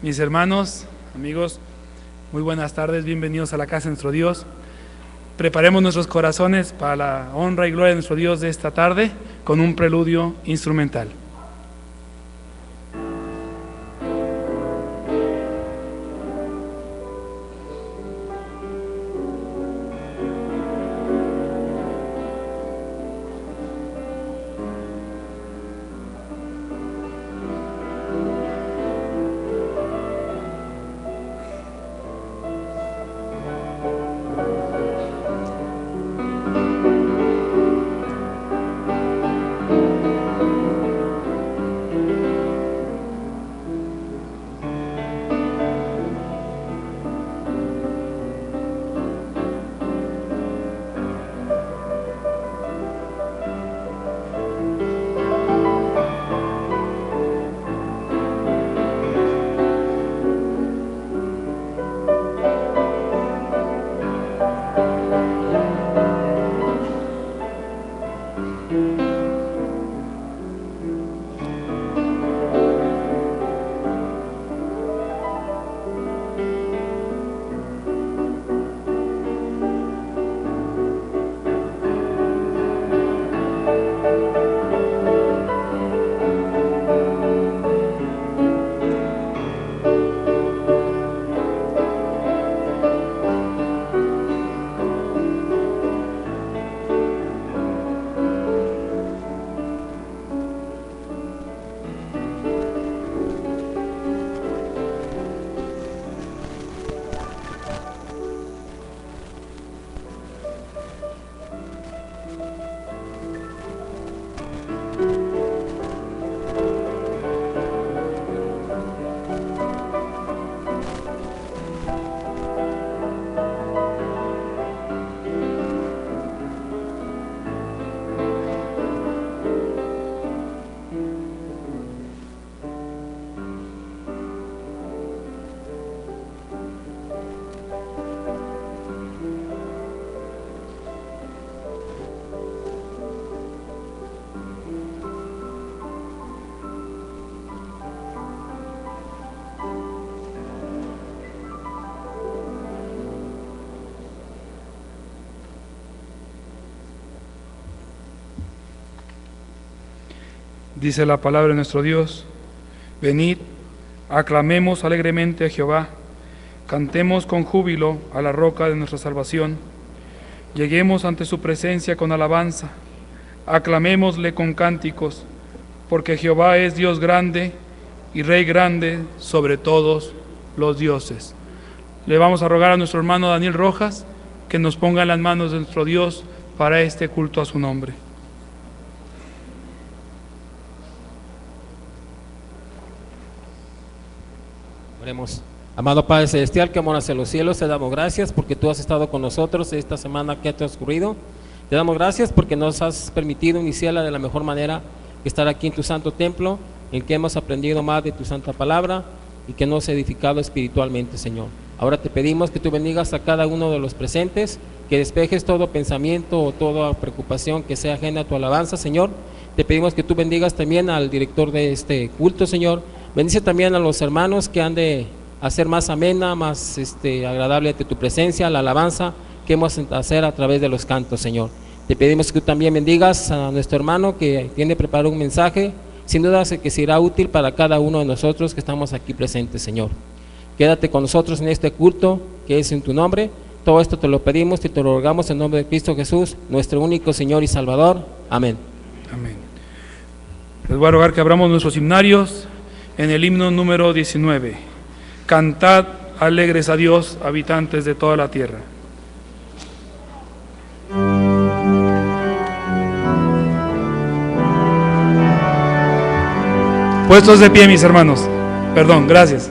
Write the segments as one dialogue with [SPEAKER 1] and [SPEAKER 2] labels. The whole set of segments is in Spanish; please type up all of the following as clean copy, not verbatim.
[SPEAKER 1] Mis hermanos, amigos, muy buenas tardes, bienvenidos a la casa de nuestro Dios. Preparemos nuestros corazones para la honra y gloria de nuestro Dios de esta tarde con un preludio instrumental. Dice la palabra de nuestro Dios: venid, aclamemos alegremente a Jehová, cantemos con júbilo a la roca de nuestra salvación, lleguemos ante su presencia con alabanza, aclamémosle con cánticos, porque Jehová es Dios grande y Rey grande sobre todos los dioses. Le vamos a rogar a nuestro hermano Daniel Rojas que nos ponga en las manos de nuestro Dios para este culto a su nombre.
[SPEAKER 2] Oremos. Amado Padre Celestial, que moras en los cielos, te damos gracias porque tú has estado con nosotros esta semana que ha transcurrido. Te damos gracias porque nos has permitido iniciarla de la mejor manera, estar aquí en tu santo templo, en que hemos aprendido más de tu santa palabra y que nos has edificado espiritualmente, Señor. Ahora te pedimos que tú bendigas a cada uno de los presentes, que despejes todo pensamiento o toda preocupación que sea ajena a tu alabanza, Señor. Te pedimos que tú bendigas también al director de este culto, Señor. Bendice también a los hermanos que han de hacer más amena, más agradable ante tu presencia, la alabanza que hemos de hacer a través de los cantos, Señor. Te pedimos que tú también bendigas a nuestro hermano que tiene preparado un mensaje, sin duda que será útil para cada uno de nosotros que estamos aquí presentes, Señor. Quédate con nosotros en este culto que es en tu nombre. Todo esto te lo pedimos y te lo rogamos en nombre de Cristo Jesús, nuestro único Señor y Salvador. Amén.
[SPEAKER 1] Amén. Les voy a rogar que abramos nuestros himnarios en el himno número 19. Cantad alegres a Dios, habitantes de toda la tierra. Puestos de pie, mis hermanos. Perdón, gracias.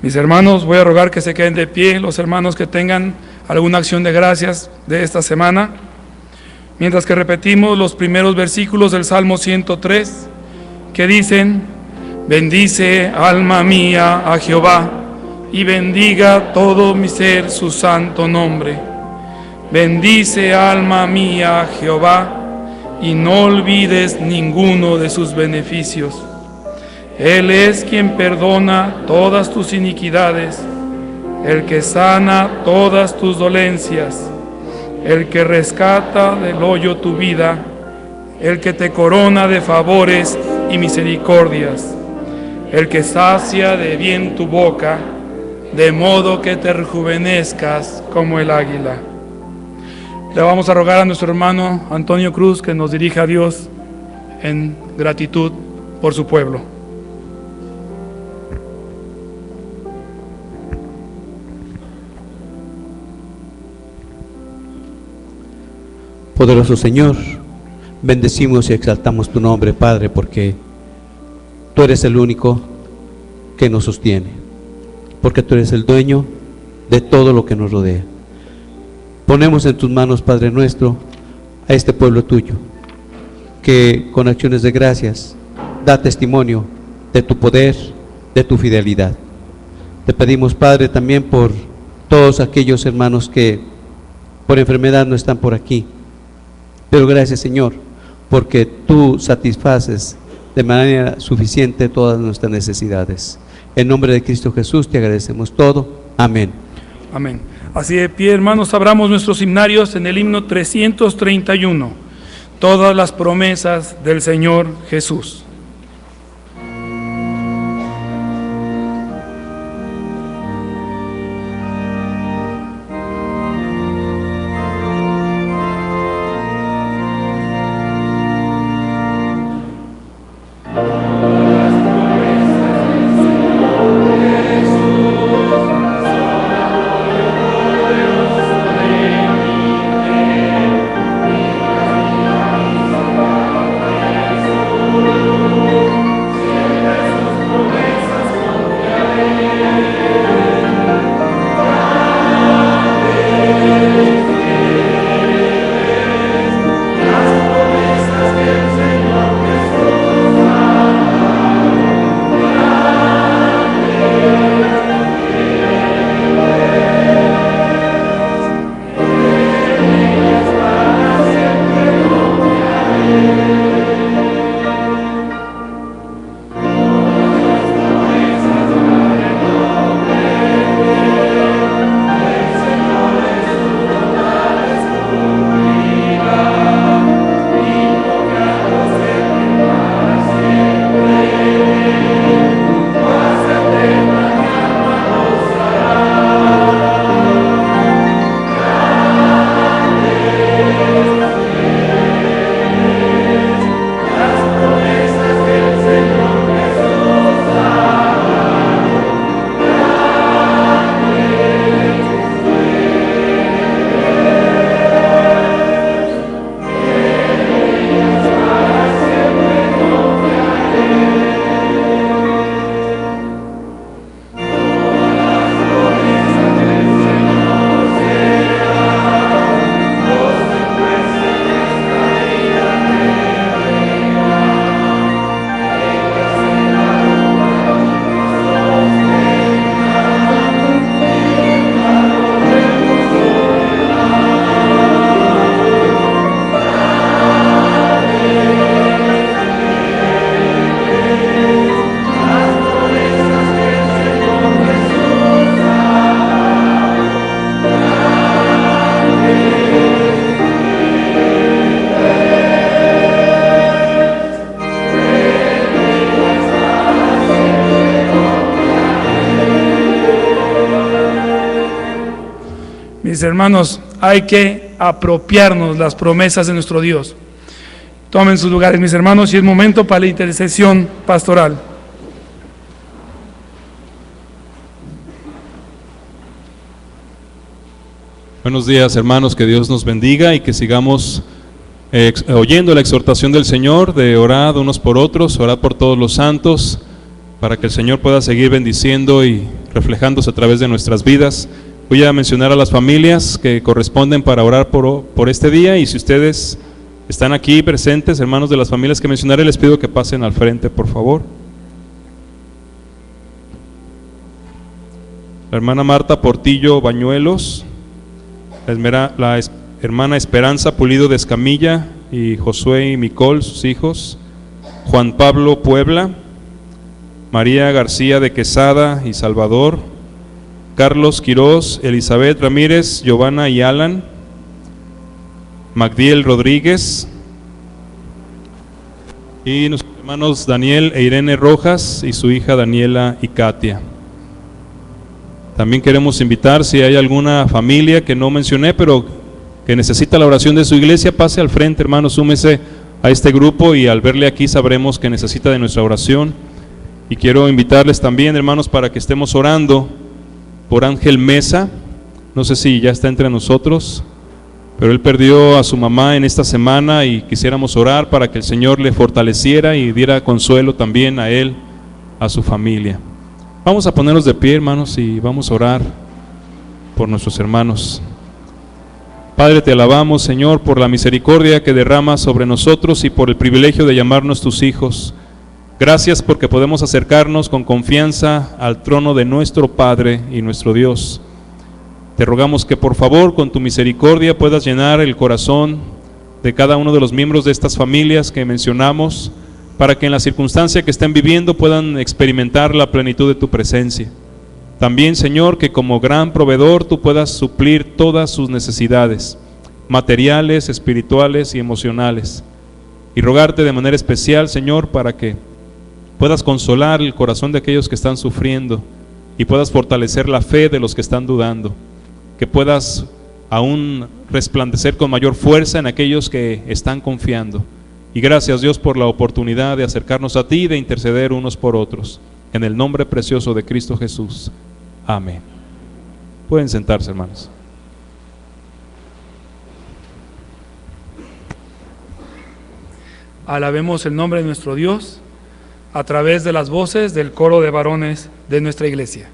[SPEAKER 1] Mis hermanos, voy a rogar que se queden de pie los hermanos que tengan alguna acción de gracias de esta semana, mientras que repetimos los primeros versículos del Salmo 103, que dicen: bendice, alma mía, a Jehová, y bendiga todo mi ser su santo nombre. Bendice, alma mía, a Jehová, y no olvides ninguno de sus beneficios. Él es quien perdona todas tus iniquidades, el que sana todas tus dolencias, el que rescata del hoyo tu vida, el que te corona de favores y misericordias, el que sacia de bien tu boca, de modo que te rejuvenezcas como el águila. Le vamos a rogar a nuestro hermano Antonio Cruz que nos dirija a Dios en gratitud por su pueblo.
[SPEAKER 3] Poderoso Señor, bendecimos y exaltamos tu nombre, Padre, porque tú eres el único que nos sostiene, porque tú eres el dueño de todo lo que nos rodea. Ponemos en tus manos, Padre nuestro, a este pueblo tuyo, que con acciones de gracias da testimonio de tu poder, de tu fidelidad. Te pedimos, Padre, también por todos aquellos hermanos que por enfermedad no están por aquí. Pero gracias, Señor, porque tú satisfaces de manera suficiente todas nuestras necesidades. En nombre de Cristo Jesús te agradecemos todo. Amén.
[SPEAKER 1] Amén. Así de pie, hermanos, abramos nuestros himnarios en el himno 331. Todas las promesas del Señor Jesús. Mis hermanos, hay que apropiarnos las promesas de nuestro Dios. Tomen sus lugares, mis hermanos, y es momento para la intercesión pastoral.
[SPEAKER 4] Buenos días, hermanos, que Dios nos bendiga y que sigamos oyendo la exhortación del Señor de orar unos por otros, orar por todos los santos, para que el Señor pueda seguir bendiciendo y reflejándose a través de nuestras vidas. Voy a mencionar a las familias que corresponden para orar por este día, y si ustedes están aquí presentes, hermanos de las familias que mencionaré, les pido que pasen al frente, por favor. La hermana Marta Portillo Bañuelos, la hermana Esperanza Pulido de Escamilla y Josué y Micol, sus hijos, Juan Pablo Puebla, María García de Quesada y Salvador, Carlos Quirós, Elizabeth Ramírez, Giovanna y Alan, Magdiel Rodríguez, y nuestros hermanos Daniel e Irene Rojas y su hija Daniela y Katia. También queremos invitar, si hay alguna familia que no mencioné, pero que necesita la oración de su iglesia, pase al frente, hermano, súmese a este grupo, y al verle aquí sabremos que necesita de nuestra oración. Y quiero invitarles también, hermanos, para que estemos orando por Ángel Mesa. No sé si ya está entre nosotros, pero él perdió a su mamá en esta semana y quisiéramos orar para que el Señor le fortaleciera y diera consuelo también a él, a su familia. Vamos a ponernos de pie, hermanos, y vamos a orar por nuestros hermanos. Padre, te alabamos, Señor, por la misericordia que derramas sobre nosotros y por el privilegio de llamarnos tus hijos. Gracias porque podemos acercarnos con confianza al trono de nuestro Padre y nuestro Dios. Te rogamos que por favor, con tu misericordia, puedas llenar el corazón de cada uno de los miembros de estas familias que mencionamos, para que en la circunstancia que estén viviendo puedan experimentar la plenitud de tu presencia. También, Señor, que como gran proveedor tú puedas suplir todas sus necesidades, materiales, espirituales y emocionales. Y rogarte de manera especial, Señor, para que puedas consolar el corazón de aquellos que están sufriendo y puedas fortalecer la fe de los que están dudando, que puedas aún resplandecer con mayor fuerza en aquellos que están confiando. Y gracias, Dios, por la oportunidad de acercarnos a ti y de interceder unos por otros. En el nombre precioso de Cristo Jesús. Amén. Pueden sentarse, hermanos.
[SPEAKER 1] Alabemos el nombre de nuestro Dios a través de las voces del coro de varones de nuestra iglesia.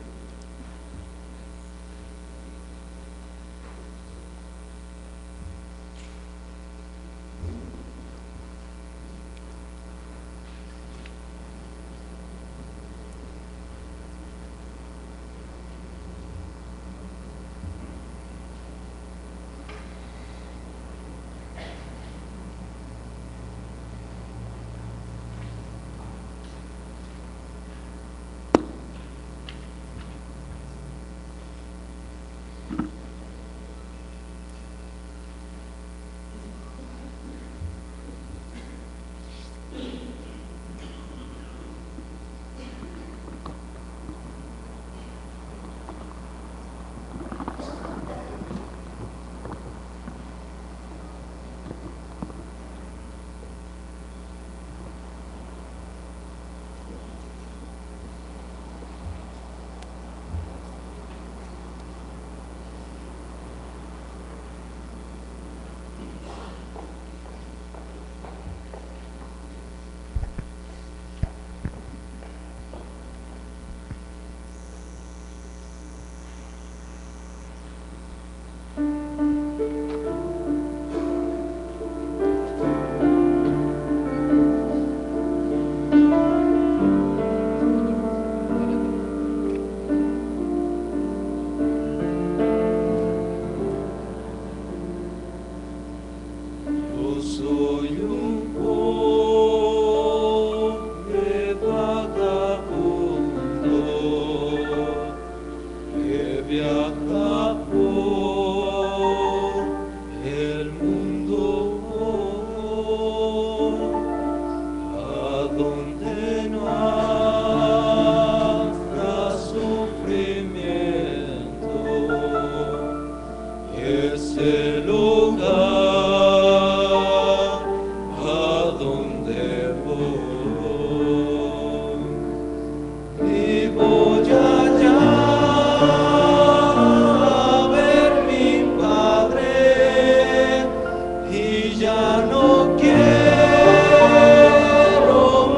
[SPEAKER 5] Ya no quiero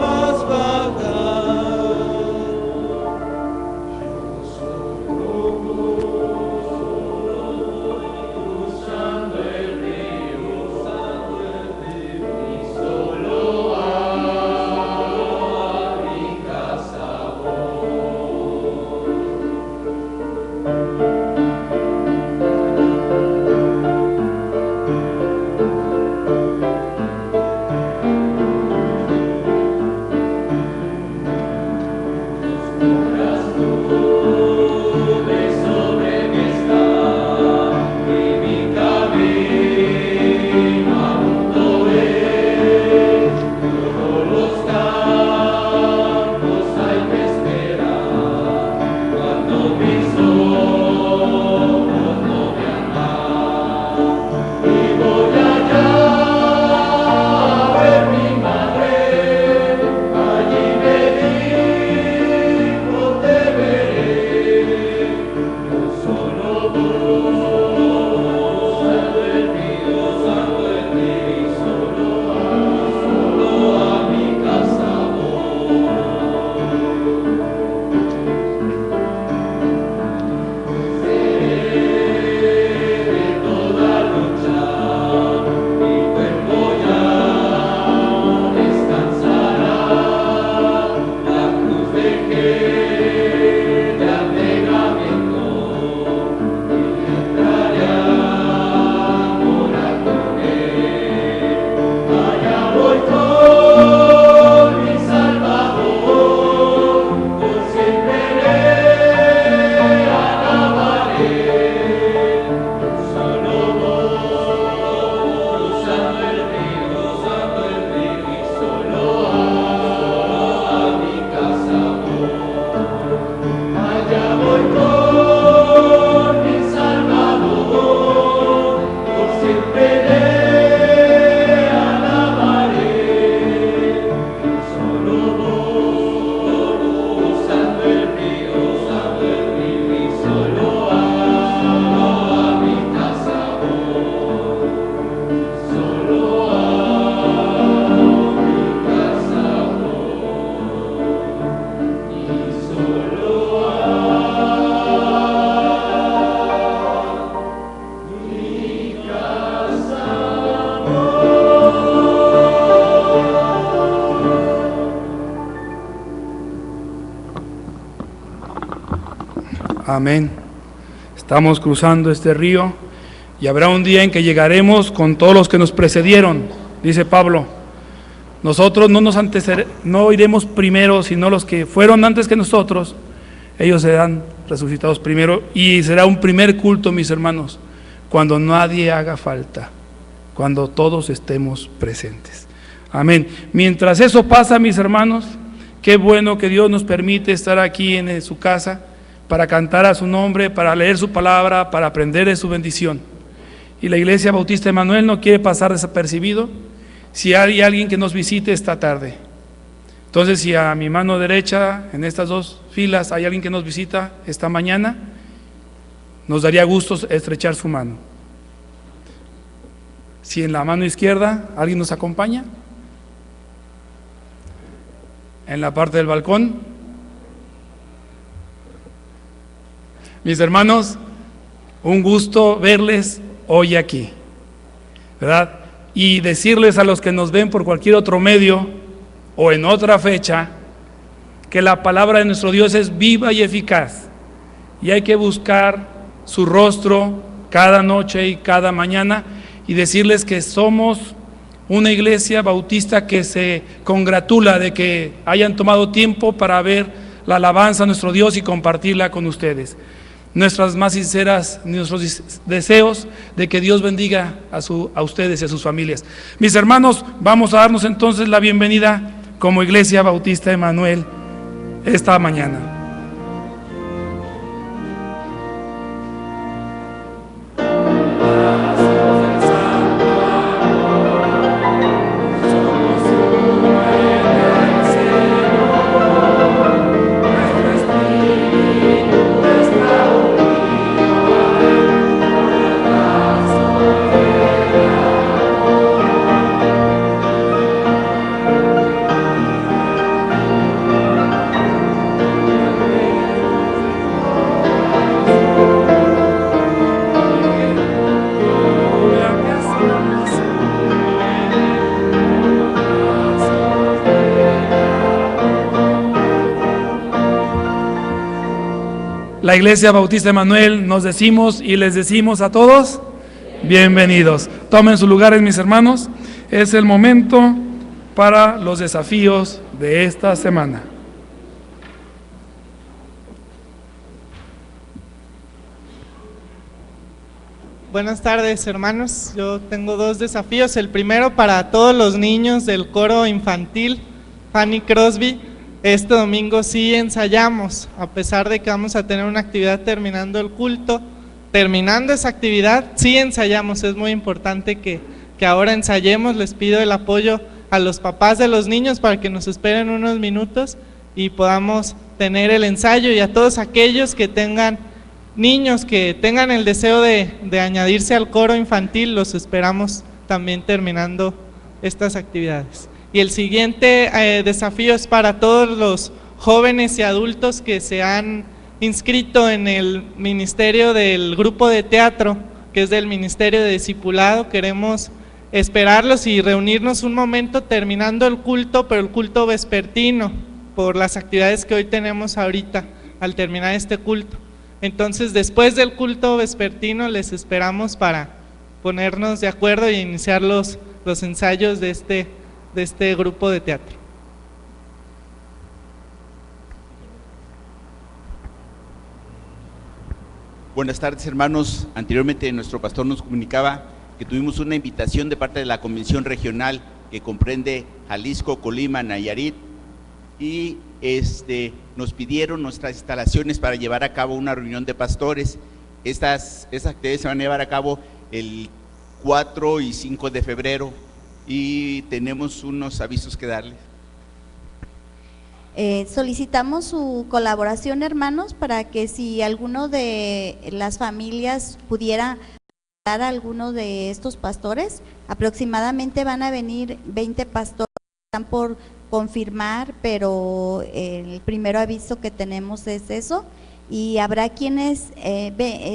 [SPEAKER 5] más.
[SPEAKER 1] Amén. Estamos cruzando este río y habrá un día en que llegaremos con todos los que nos precedieron, dice Pablo. Nosotros no iremos primero, sino los que fueron antes que nosotros, ellos serán resucitados primero, y será un primer culto, mis hermanos, cuando nadie haga falta, cuando todos estemos presentes. Amén. Mientras eso pasa, mis hermanos, qué bueno que Dios nos permite estar aquí en su casa para cantar a su nombre, para leer su palabra, para aprender de su bendición. Y la Iglesia Bautista Emanuel no quiere pasar desapercibido si hay alguien que nos visite esta tarde. Entonces, si a mi mano derecha, en estas dos filas, hay alguien que nos visita esta mañana, nos daría gusto estrechar su mano. Si en la mano izquierda alguien nos acompaña, en la parte del balcón. Mis hermanos, un gusto verles hoy aquí, ¿verdad? Y decirles a los que nos ven por cualquier otro medio o en otra fecha, que la palabra de nuestro Dios es viva y eficaz, y hay que buscar su rostro cada noche y cada mañana, y decirles que somos una iglesia bautista que se congratula de que hayan tomado tiempo para ver la alabanza a nuestro Dios y compartirla con ustedes. Nuestros deseos de que Dios bendiga a ustedes y a sus familias. Mis hermanos, vamos a darnos entonces la bienvenida como Iglesia Bautista Emanuel esta mañana. La Iglesia Bautista Emanuel nos decimos y les decimos a todos, bienvenidos. Tomen sus lugares, mis hermanos. Es el momento para los desafíos de esta semana.
[SPEAKER 5] Buenas tardes, hermanos. Yo tengo dos desafíos. El primero para todos los niños del coro infantil Fanny Crosby. Este domingo sí ensayamos, a pesar de que vamos a tener una actividad terminando el culto. Terminando esa actividad, sí ensayamos. Es muy importante que ahora ensayemos. Les pido el apoyo a los papás de los niños para que nos esperen unos minutos y podamos tener el ensayo, y a todos aquellos que tengan niños que tengan el deseo de añadirse al coro infantil, los esperamos también terminando estas actividades. Y el siguiente desafío es para todos los jóvenes y adultos que se han inscrito en el ministerio del grupo de teatro, que es del Ministerio de Discipulado. Queremos esperarlos y reunirnos un momento terminando el culto, pero el culto vespertino, por las actividades que hoy tenemos ahorita al terminar este culto. Entonces, después del culto vespertino les esperamos para ponernos de acuerdo y iniciar los ensayos de este grupo de teatro.
[SPEAKER 6] Buenas tardes, hermanos. Anteriormente nuestro pastor nos comunicaba que tuvimos una invitación de parte de la Convención Regional que comprende Jalisco, Colima, Nayarit, y nos pidieron nuestras instalaciones para llevar a cabo una reunión de pastores. Estas actividades se van a llevar a cabo el 4 y 5 de febrero y tenemos unos avisos que darles.
[SPEAKER 7] Solicitamos su colaboración, hermanos, para que si alguno de las familias pudiera dar a alguno de estos pastores. Aproximadamente van a venir 20 pastores, están por confirmar, pero el primer aviso que tenemos es eso, y habrá quienes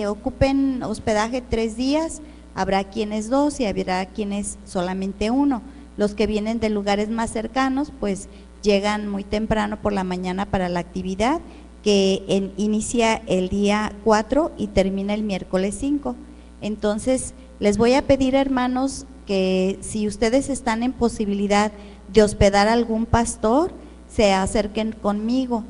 [SPEAKER 7] ocupen hospedaje 3 días, habrá quienes 2 y habrá quienes solamente 1. Los que vienen de lugares más cercanos pues llegan muy temprano por la mañana para la actividad, que inicia el día 4 y termina el miércoles 5. Entonces, les voy a pedir, hermanos, que si ustedes están en posibilidad de hospedar a algún pastor, se acerquen conmigo.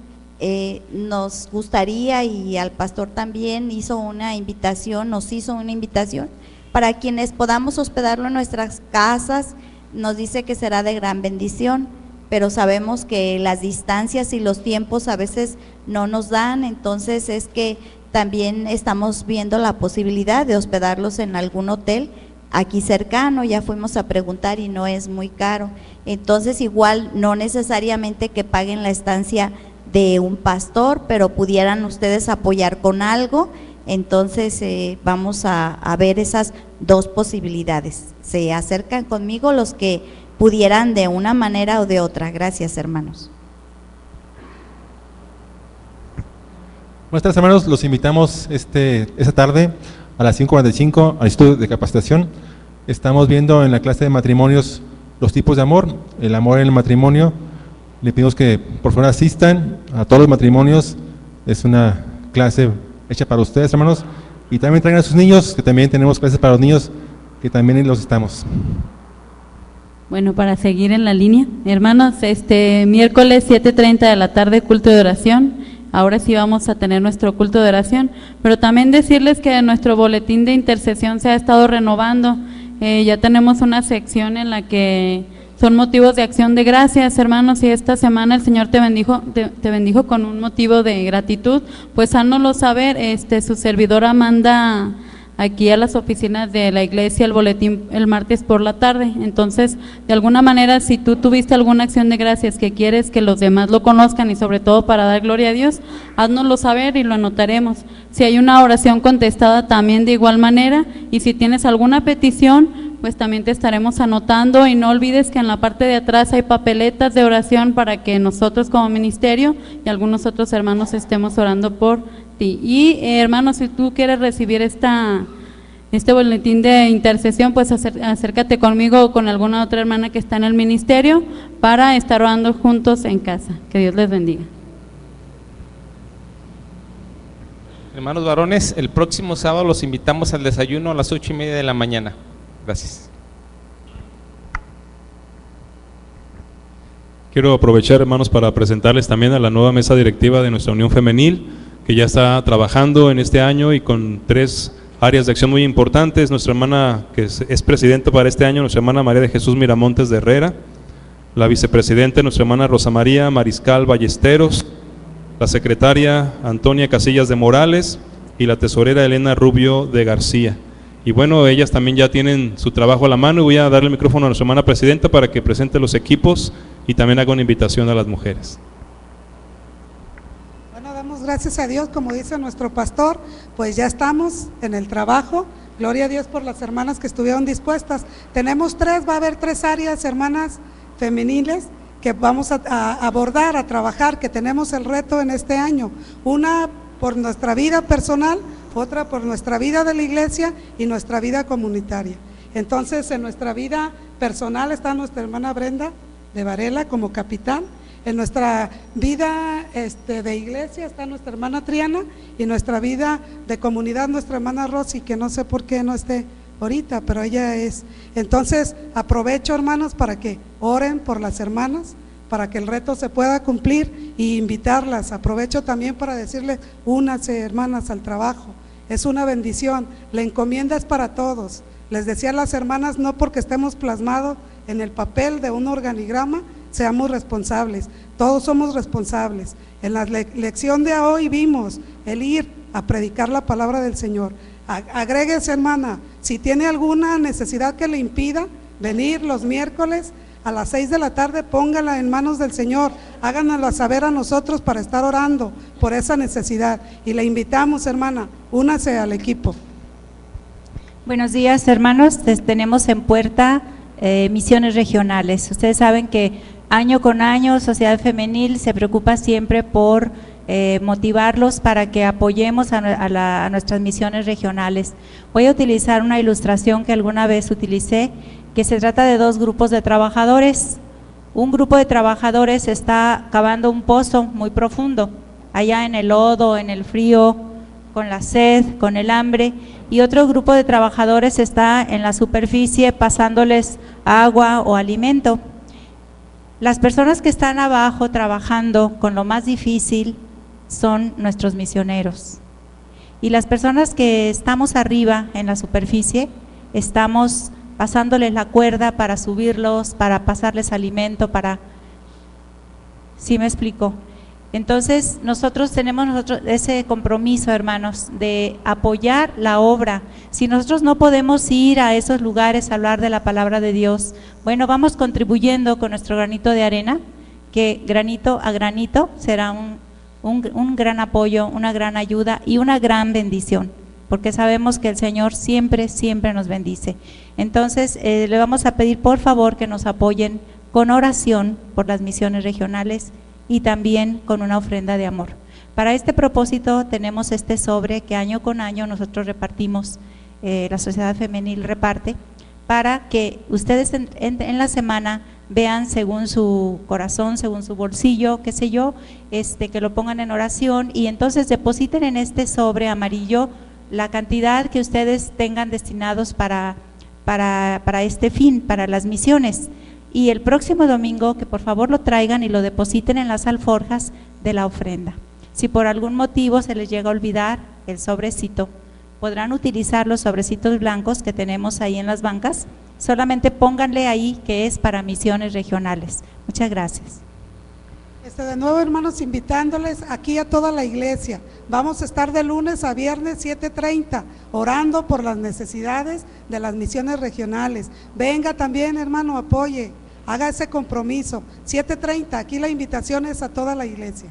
[SPEAKER 7] Nos gustaría, y al pastor también nos hizo una invitación para quienes podamos hospedarlo en nuestras casas. Nos dice que será de gran bendición, pero sabemos que las distancias y los tiempos a veces no nos dan, entonces es que también estamos viendo la posibilidad de hospedarlos en algún hotel aquí cercano. Ya fuimos a preguntar y no es muy caro, entonces igual no necesariamente que paguen la estancia de un pastor, pero pudieran ustedes apoyar con algo. Entonces vamos a ver esas dos posibilidades. Se acercan conmigo los que pudieran de una manera o de otra. Gracias, hermanos.
[SPEAKER 8] Buenas tardes, hermanos. Los invitamos esta tarde a las 5:45 al Instituto de Capacitación. Estamos viendo en la clase de matrimonios los tipos de amor, el amor en el matrimonio. Le pedimos que por favor asistan a todos los matrimonios. Es una clase hecha para ustedes, hermanos. Y también traigan a sus niños, que también tenemos clases para los niños, que también los estamos.
[SPEAKER 9] Bueno, para seguir en la línea, hermanos, miércoles 7:30 de la tarde, culto de oración. Ahora sí vamos a tener nuestro culto de oración, pero también decirles que nuestro boletín de intercesión se ha estado renovando. Ya tenemos una sección en la que son motivos de acción de gracias, hermanos, y esta semana el Señor te bendijo con un motivo de gratitud, pues háganoslo saber. Su servidora manda aquí a las oficinas de la iglesia el boletín el martes por la tarde. Entonces, de alguna manera, si tú tuviste alguna acción de gracias que quieres que los demás lo conozcan y sobre todo para dar gloria a Dios, háznoslo saber y lo anotaremos. Si hay una oración contestada, también de igual manera, y si tienes alguna petición, pues también te estaremos anotando. Y no olvides que en la parte de atrás hay papeletas de oración para que nosotros como ministerio y algunos otros hermanos estemos orando por ti. Y hermanos, si tú quieres recibir este boletín de intercesión, pues acércate conmigo o con alguna otra hermana que está en el ministerio para estar orando juntos en casa. Que Dios les bendiga.
[SPEAKER 10] Hermanos varones, el próximo sábado los invitamos al desayuno a las 8:30 de la mañana. Gracias.
[SPEAKER 4] Quiero aprovechar, hermanos, para presentarles también a la nueva mesa directiva de nuestra Unión Femenil, que ya está trabajando en este año y con 3 áreas de acción muy importantes. Nuestra hermana, que es presidenta para este año, nuestra hermana María de Jesús Miramontes de Herrera; la vicepresidenta, nuestra hermana Rosa María Mariscal Ballesteros; la secretaria Antonia Casillas de Morales; y la tesorera Elena Rubio de García. Y bueno, ellas también ya tienen su trabajo a la mano, y voy a darle el micrófono a nuestra hermana presidenta para que presente los equipos y también haga una invitación a las mujeres.
[SPEAKER 11] Bueno, damos gracias a Dios, como dice nuestro pastor, pues ya estamos en el trabajo. Gloria a Dios por las hermanas que estuvieron dispuestas. Tenemos va a haber 3 áreas, hermanas femeniles, que vamos a abordar, a trabajar, que tenemos el reto en este año. Una por nuestra vida personal, otra por nuestra vida de la iglesia y nuestra vida comunitaria. Entonces, en nuestra vida personal está nuestra hermana Brenda de Varela como capitán. En nuestra vida de iglesia está nuestra hermana Triana, y nuestra vida de comunidad nuestra hermana Rosy, que no sé por qué no esté ahorita, pero ella es. Entonces aprovecho, hermanos, para que oren por las hermanas, para que el reto se pueda cumplir, y invitarlas. Aprovecho también para decirles: únanse, hermanas, al trabajo. Es una bendición, la encomienda es para todos. Les decía a las hermanas, no porque estemos plasmados en el papel de un organigrama seamos responsables, todos somos responsables. En la lección de hoy vimos el ir a predicar la palabra del Señor. Agréguese, hermana, si tiene alguna necesidad que le impida venir los miércoles a las 6 de la tarde, póngala en manos del Señor, háganoslo saber a nosotros para estar orando por esa necesidad. Y le invitamos, hermana, únase al equipo.
[SPEAKER 12] Buenos días, hermanos. Tenemos en puerta misiones regionales. Ustedes saben que año con año Sociedad Femenil se preocupa siempre por motivarlos para que apoyemos a nuestras misiones regionales. Voy a utilizar una ilustración que alguna vez utilicé, que se trata de 2 grupos de trabajadores. Un grupo de trabajadores está cavando un pozo muy profundo. allá en el lodo, en el frío, con la sed, con el hambre, y otro grupo de trabajadores está en la superficie pasándoles agua o alimento. Las personas que están abajo trabajando con lo más difícil son nuestros misioneros. Y las personas que estamos arriba en la superficie, estamos pasándoles la cuerda para subirlos, para pasarles alimento, para… ¿Sí me explico? Entonces nosotros tenemos ese compromiso, hermanos, de apoyar la obra. Si nosotros no podemos ir a esos lugares a hablar de la palabra de Dios, bueno, vamos contribuyendo con nuestro granito de arena, que granito a granito será un gran apoyo, una gran ayuda y una gran bendición, porque sabemos que el Señor siempre, siempre nos bendice. Entonces le vamos a pedir por favor que nos apoyen con oración por las misiones regionales y también con una ofrenda de amor. Para este propósito tenemos este sobre que año con año nosotros repartimos, la Sociedad Femenil reparte, para que ustedes en la semana vean según su corazón, según su bolsillo, qué sé yo, que lo pongan en oración y entonces depositen en este sobre amarillo la cantidad que ustedes tengan destinados para este fin, para las misiones. Y el próximo domingo que por favor lo traigan y lo depositen en las alforjas de la ofrenda. Si por algún motivo se les llega a olvidar el sobrecito, podrán utilizar los sobrecitos blancos que tenemos ahí en las bancas, solamente pónganle ahí que es para misiones regionales. Muchas gracias.
[SPEAKER 11] De nuevo, hermanos, invitándoles aquí a toda la iglesia. Vamos a estar de lunes a viernes 7:30 orando por las necesidades de las misiones regionales. Venga también, hermano, apoye, haga ese compromiso. 7:30, aquí la invitación es a toda la iglesia.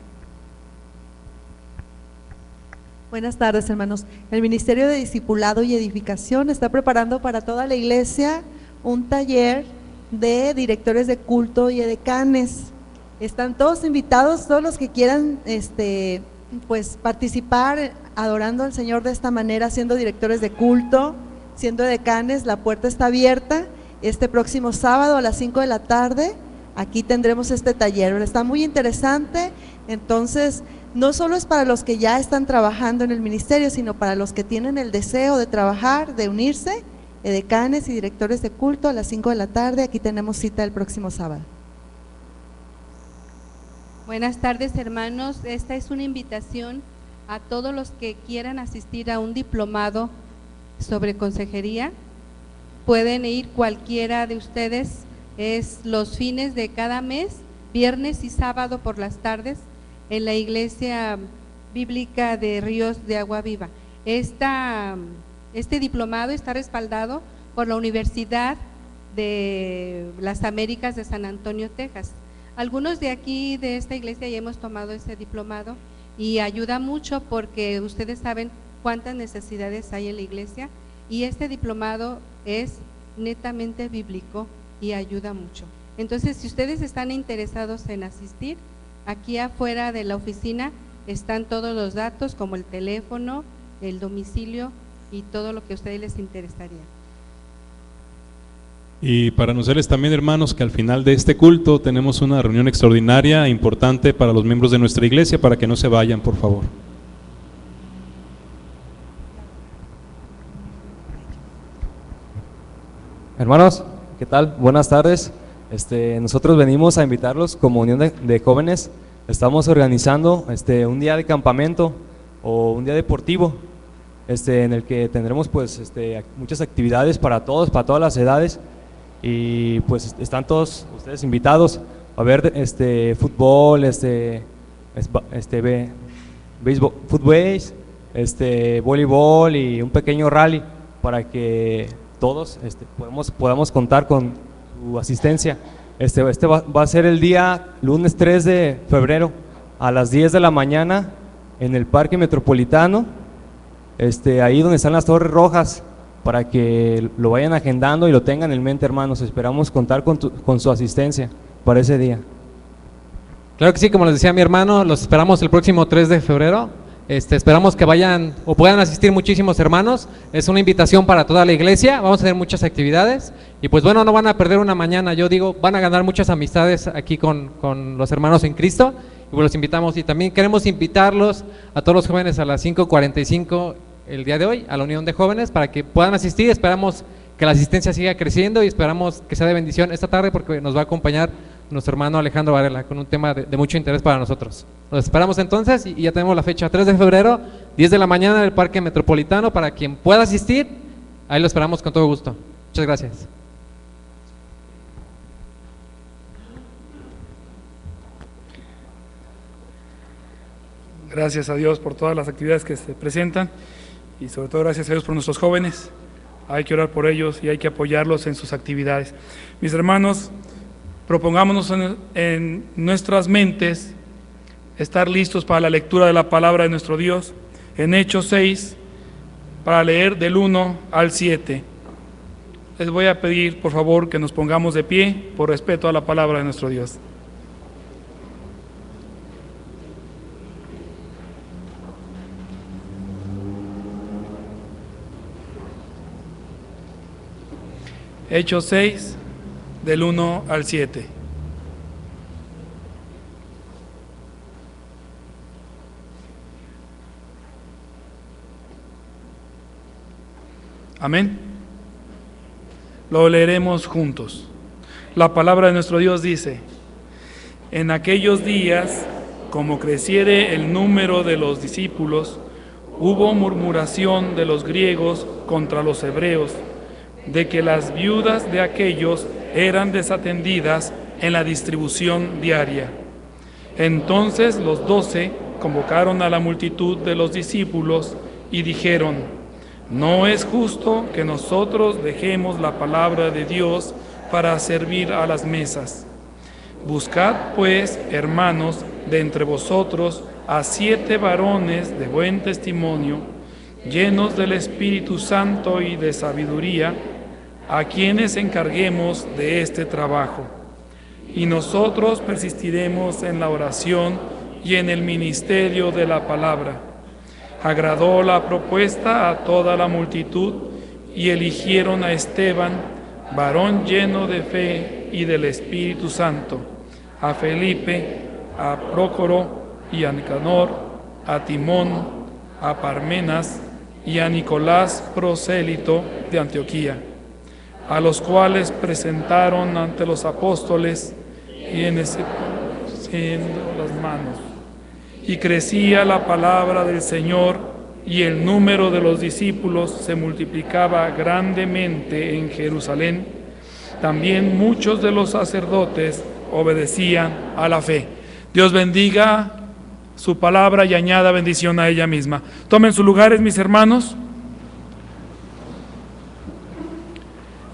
[SPEAKER 13] Buenas tardes, hermanos. El Ministerio de Discipulado y Edificación está preparando para toda la iglesia un taller de directores de culto y edecanes. Están todos invitados, todos los que quieran pues participar adorando al Señor de esta manera, siendo directores de culto, siendo edecanes. La puerta está abierta. Este próximo sábado a las 5 de la tarde aquí tendremos este taller. Está muy interesante. Entonces no solo es para los que ya están trabajando en el ministerio, sino para los que tienen el deseo de trabajar, de unirse, edecanes y directores de culto a las 5 de la tarde. Aquí tenemos cita el próximo sábado.
[SPEAKER 14] Buenas tardes, hermanos. Esta es una invitación a todos los que quieran asistir a un diplomado sobre consejería. Pueden ir cualquiera de ustedes, es los fines de cada mes, viernes y sábado por las tardes, en la Iglesia Bíblica de Ríos de Agua Viva. Este diplomado está respaldado por la Universidad de las Américas de San Antonio, Texas. Algunos de aquí de esta iglesia ya hemos tomado ese diplomado y ayuda mucho porque ustedes saben cuántas necesidades hay en la iglesia y este diplomado es netamente bíblico y ayuda mucho. Entonces, si ustedes están interesados en asistir, aquí afuera de la oficina están todos los datos como el teléfono, el domicilio y todo lo que a ustedes les interesaría.
[SPEAKER 4] Y para anunciarles también, hermanos, que al final de este culto tenemos una reunión extraordinaria e importante para los miembros de nuestra iglesia, para que no se vayan, por favor.
[SPEAKER 15] Hermanos, ¿qué tal? Buenas tardes. Nosotros venimos a invitarlos como Unión de Jóvenes. Estamos organizando un día de campamento o un día deportivo, en el que tendremos pues muchas actividades para todos, para todas las edades. Y pues están todos ustedes invitados a ver fútbol, béisbol, voleibol y un pequeño rally para que todos podamos contar con su asistencia. Va a ser el día lunes 3 de febrero a las 10 de la mañana en el Parque Metropolitano, ahí donde están las Torres Rojas, para que lo vayan agendando y lo tengan en mente, hermanos. Esperamos contar con su asistencia para ese día.
[SPEAKER 16] Claro que sí, como les decía mi hermano, los esperamos el próximo 3 de febrero. Esperamos que vayan o puedan asistir muchísimos hermanos. Es una invitación para toda la iglesia. Vamos a tener muchas actividades y pues bueno, no van a perder una mañana. Yo digo, van a ganar muchas amistades aquí con los hermanos en Cristo y pues los invitamos. Y también queremos invitarlos a todos los jóvenes a las 5:45 el día de hoy, a la Unión de Jóvenes, para que puedan asistir. Esperamos que la asistencia siga creciendo y esperamos que sea de bendición esta tarde, porque nos va a acompañar nuestro hermano Alejandro Varela con un tema de mucho interés para nosotros. Los esperamos entonces y ya tenemos la fecha, 3 de febrero, 10 de la mañana en el Parque Metropolitano. Para quien pueda asistir, ahí lo esperamos con todo gusto. Muchas gracias.
[SPEAKER 1] Gracias a Dios por todas las actividades que se presentan y sobre todo gracias a Dios por nuestros jóvenes. Hay que orar por ellos y hay que apoyarlos en sus actividades. Mis hermanos, propongámonos en nuestras mentes estar listos para la lectura de la palabra de nuestro Dios en Hechos 6, para leer del 1 al 7. Les voy a pedir, por favor, que nos pongamos de pie por respeto a la palabra de nuestro Dios. Hechos 6, del 1 al 7. Amén. Lo leeremos juntos. La palabra de nuestro Dios dice: en aquellos días, como creciere el número de los discípulos, hubo murmuración de los griegos contra los hebreos, de que las viudas de aquellos eran desatendidas en la distribución diaria. Entonces los 12 convocaron a la multitud de los discípulos y dijeron: no es justo que nosotros dejemos la palabra de Dios para servir a las mesas. Buscad pues, hermanos, de entre vosotros a 7 varones de buen testimonio, llenos del Espíritu Santo y de sabiduría, a quienes encarguemos de este trabajo. Y nosotros persistiremos en la oración y en el ministerio de la palabra. Agradó la propuesta a toda la multitud y eligieron a Esteban, varón lleno de fe y del Espíritu Santo, a Felipe, a Prócoro y a Nicanor, a Timón, a Parmenas y a Nicolás, prosélito de Antioquía, a los cuales presentaron ante los apóstoles y en ese las manos. Y crecía la palabra del Señor, y el número de los discípulos se multiplicaba grandemente en Jerusalén. También muchos de los sacerdotes obedecían a la fe. Dios bendiga su palabra y añada bendición a ella misma. Tomen sus lugares, mis hermanos.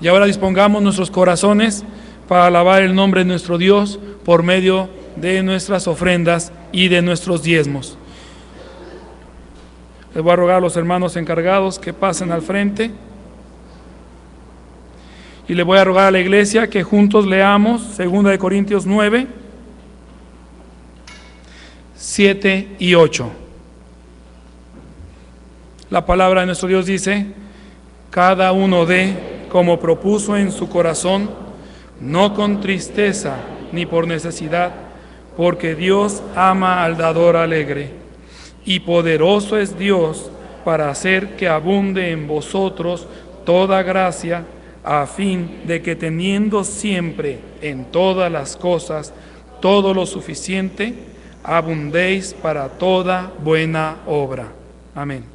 [SPEAKER 1] Y ahora dispongamos nuestros corazones para alabar el nombre de nuestro Dios por medio de nuestras ofrendas y de nuestros diezmos. Les voy a rogar a los hermanos encargados que pasen al frente. Y le voy a rogar a la iglesia que juntos leamos 2 Corintios 9, 7 y 8. La palabra de nuestro Dios dice: cada uno dé como propuso en su corazón, no con tristeza ni por necesidad, porque Dios ama al dador alegre, y poderoso es Dios para hacer que abunde en vosotros toda gracia, a fin de que teniendo siempre en todas las cosas todo lo suficiente, abundéis para toda buena obra. Amén.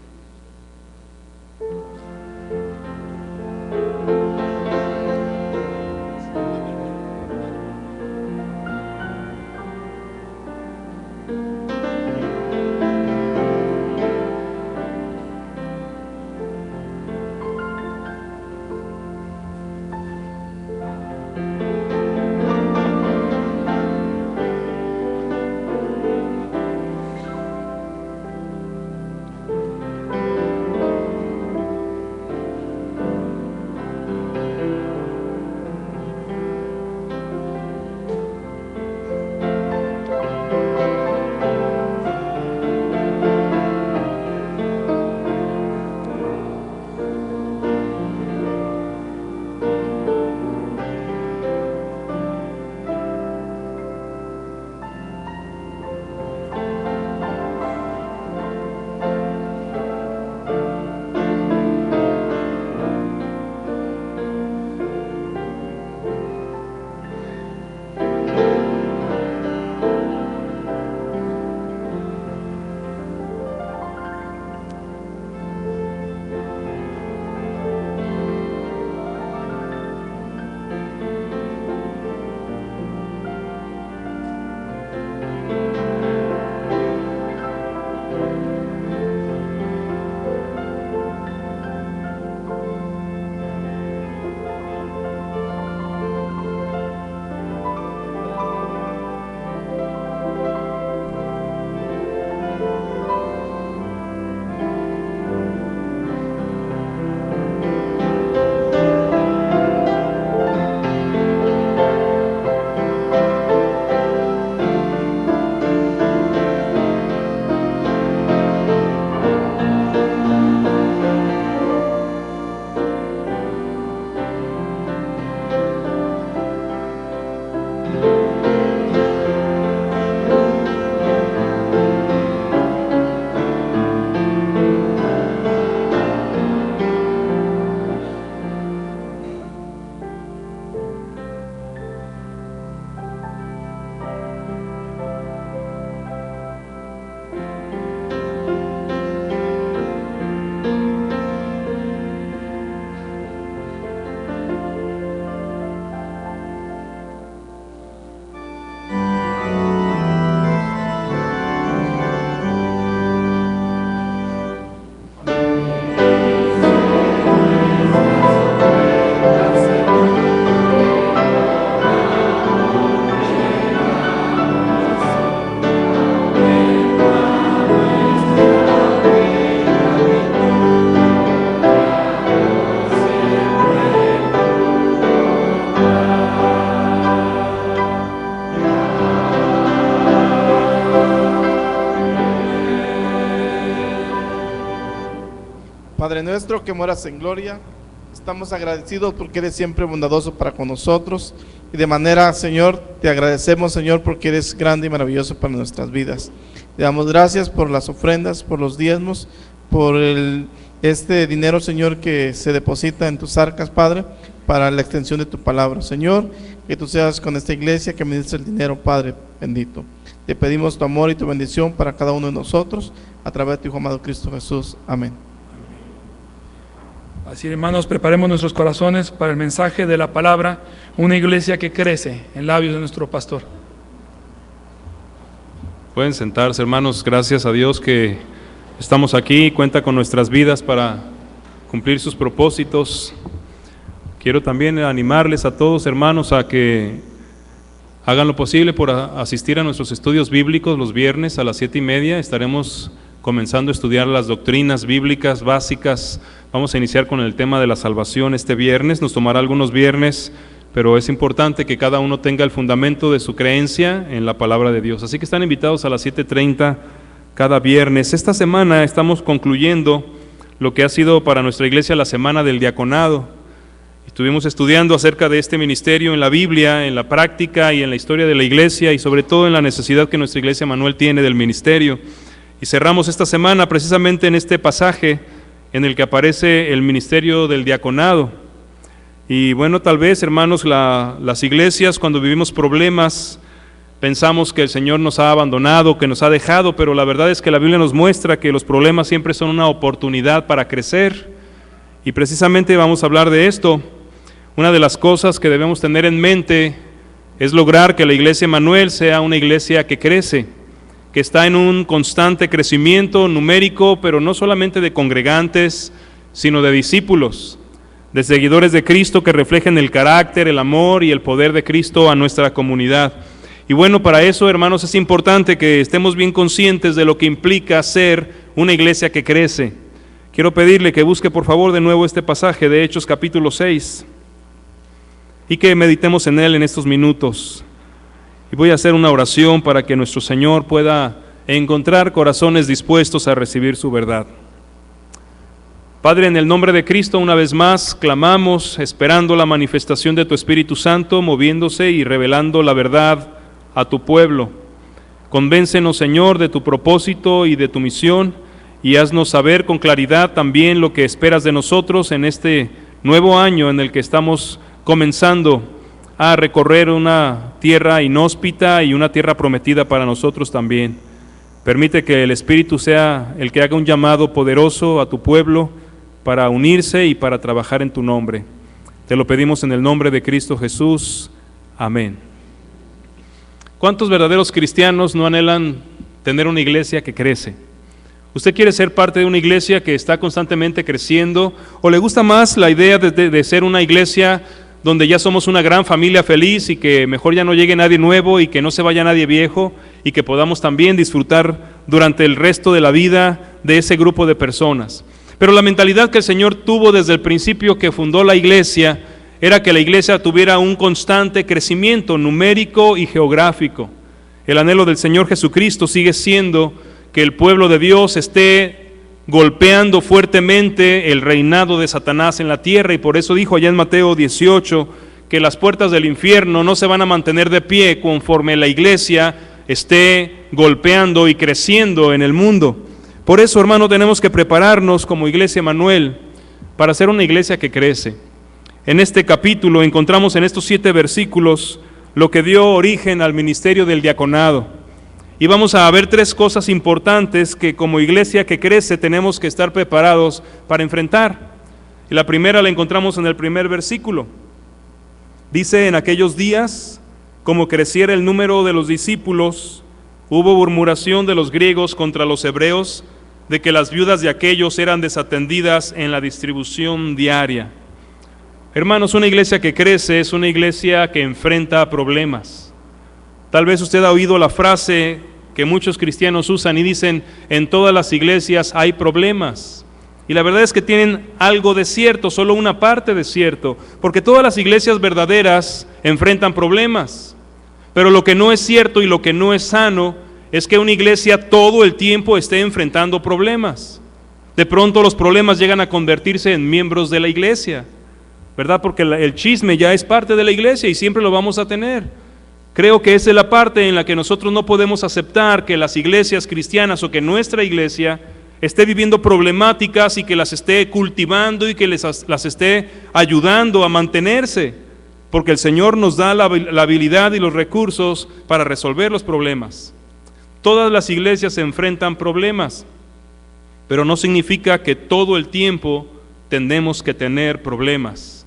[SPEAKER 17] Padre nuestro que moras en gloria, estamos agradecidos porque eres siempre bondadoso para con nosotros y de manera, Señor, te agradecemos, Señor, porque eres grande y maravilloso para nuestras vidas. Te damos gracias por las ofrendas, por los diezmos, por este dinero, Señor, que se deposita en tus arcas, Padre, para la extensión de tu palabra. Señor, que tú seas con esta iglesia, que administre el dinero, Padre bendito. Te pedimos tu amor y tu bendición para cada uno de nosotros, a través de tu Hijo amado Cristo Jesús. Amén.
[SPEAKER 1] Así, hermanos, preparemos nuestros corazones para el mensaje de la palabra, una iglesia que crece en labios de nuestro pastor.
[SPEAKER 4] Pueden sentarse, hermanos. Gracias a Dios que estamos aquí, cuenta con nuestras vidas para cumplir sus propósitos. Quiero también animarles a todos, hermanos, a que hagan lo posible por asistir a nuestros estudios bíblicos los viernes a las 7:30. Estaremos comenzando a estudiar las doctrinas bíblicas básicas. Vamos a iniciar con el tema de la salvación este viernes. Nos tomará algunos viernes, pero es importante que cada uno tenga el fundamento de su creencia en la palabra de Dios. Así que están invitados a las 7:30 cada viernes. Esta semana estamos concluyendo lo que ha sido para nuestra iglesia la semana del diaconado. Estuvimos estudiando acerca de este ministerio en la Biblia, en la práctica y en la historia de la iglesia, y sobre todo en la necesidad que nuestra iglesia Manuel tiene del ministerio. Y cerramos esta semana precisamente en este pasaje en el que aparece el ministerio del diaconado. Y bueno, tal vez, hermanos, las iglesias, cuando vivimos problemas, pensamos que el Señor nos ha abandonado, que nos ha dejado, pero la verdad es que la Biblia nos muestra que los problemas siempre son una oportunidad para crecer. Y precisamente vamos a hablar de esto. Una de las cosas que debemos tener en mente es lograr que la iglesia Manuel sea una iglesia que crece, que está en un constante crecimiento numérico, pero no solamente de congregantes, sino de discípulos, de seguidores de Cristo que reflejen el carácter, el amor y el poder de Cristo a nuestra comunidad. Y bueno, para eso, hermanos, es importante que estemos bien conscientes de lo que implica ser una iglesia que crece. Quiero pedirle que busque por favor de nuevo este pasaje de Hechos capítulo 6 y que meditemos en él en estos minutos. Y voy a hacer una oración para que nuestro Señor pueda encontrar corazones dispuestos a recibir su verdad. Padre, en el nombre de Cristo, una vez más, clamamos esperando la manifestación de tu Espíritu Santo, moviéndose y revelando la verdad a tu pueblo. Convéncenos, Señor, de tu propósito y de tu misión, y haznos saber con claridad también lo que esperas de nosotros en este nuevo año en el que estamos comenzando a recorrer una tierra inhóspita y una tierra prometida para nosotros también. Permite que el Espíritu sea el que haga un llamado poderoso a tu pueblo para unirse y para trabajar en tu nombre. Te lo pedimos en el nombre de Cristo Jesús. Amén. ¿Cuántos verdaderos cristianos no anhelan tener una iglesia que crece? ¿Usted quiere ser parte de una iglesia que está constantemente creciendo? ¿O le gusta más la idea de ser una iglesia donde ya somos una gran familia feliz y que mejor ya no llegue nadie nuevo y que no se vaya nadie viejo y que podamos también disfrutar durante el resto de la vida de ese grupo de personas? Pero la mentalidad que el Señor tuvo desde el principio que fundó la iglesia era que la iglesia tuviera un constante crecimiento numérico y geográfico. El anhelo del Señor Jesucristo sigue siendo que el pueblo de Dios esté golpeando fuertemente el reinado de Satanás en la tierra, y por eso dijo allá en Mateo 18 que las puertas del infierno no se van a mantener de pie conforme la iglesia esté golpeando y creciendo en el mundo. Por eso, hermano, tenemos que prepararnos como iglesia Manuel para ser una iglesia que crece. En este capítulo encontramos en estos 7 versículos lo que dio origen al ministerio del diaconado. Y vamos a ver 3 cosas importantes que como iglesia que crece tenemos que estar preparados para enfrentar. Y la primera la encontramos en el primer versículo. Dice: en aquellos días, como creciera el número de los discípulos, hubo murmuración de los griegos contra los hebreos, de que las viudas de aquellos eran desatendidas en la distribución diaria. Hermanos, una iglesia que crece es una iglesia que enfrenta problemas. Tal vez usted ha oído la frase que muchos cristianos usan y dicen: en todas las iglesias hay problemas. Y la verdad es que tienen algo de cierto, solo una parte de cierto, porque todas las iglesias verdaderas enfrentan problemas. Pero lo que no es cierto y lo que no es sano es que una iglesia todo el tiempo esté enfrentando problemas. De pronto los problemas llegan a convertirse en miembros de la iglesia, ¿verdad? Porque el chisme ya es parte de la iglesia y siempre lo vamos a tener. Creo que esa es la parte en la que nosotros no podemos aceptar que las iglesias cristianas o que nuestra iglesia esté viviendo problemáticas y que las esté cultivando y que las esté ayudando a mantenerse, porque el Señor nos da la habilidad y los recursos para resolver los problemas. Todas las iglesias se enfrentan problemas, pero no significa que todo el tiempo tenemos que tener problemas.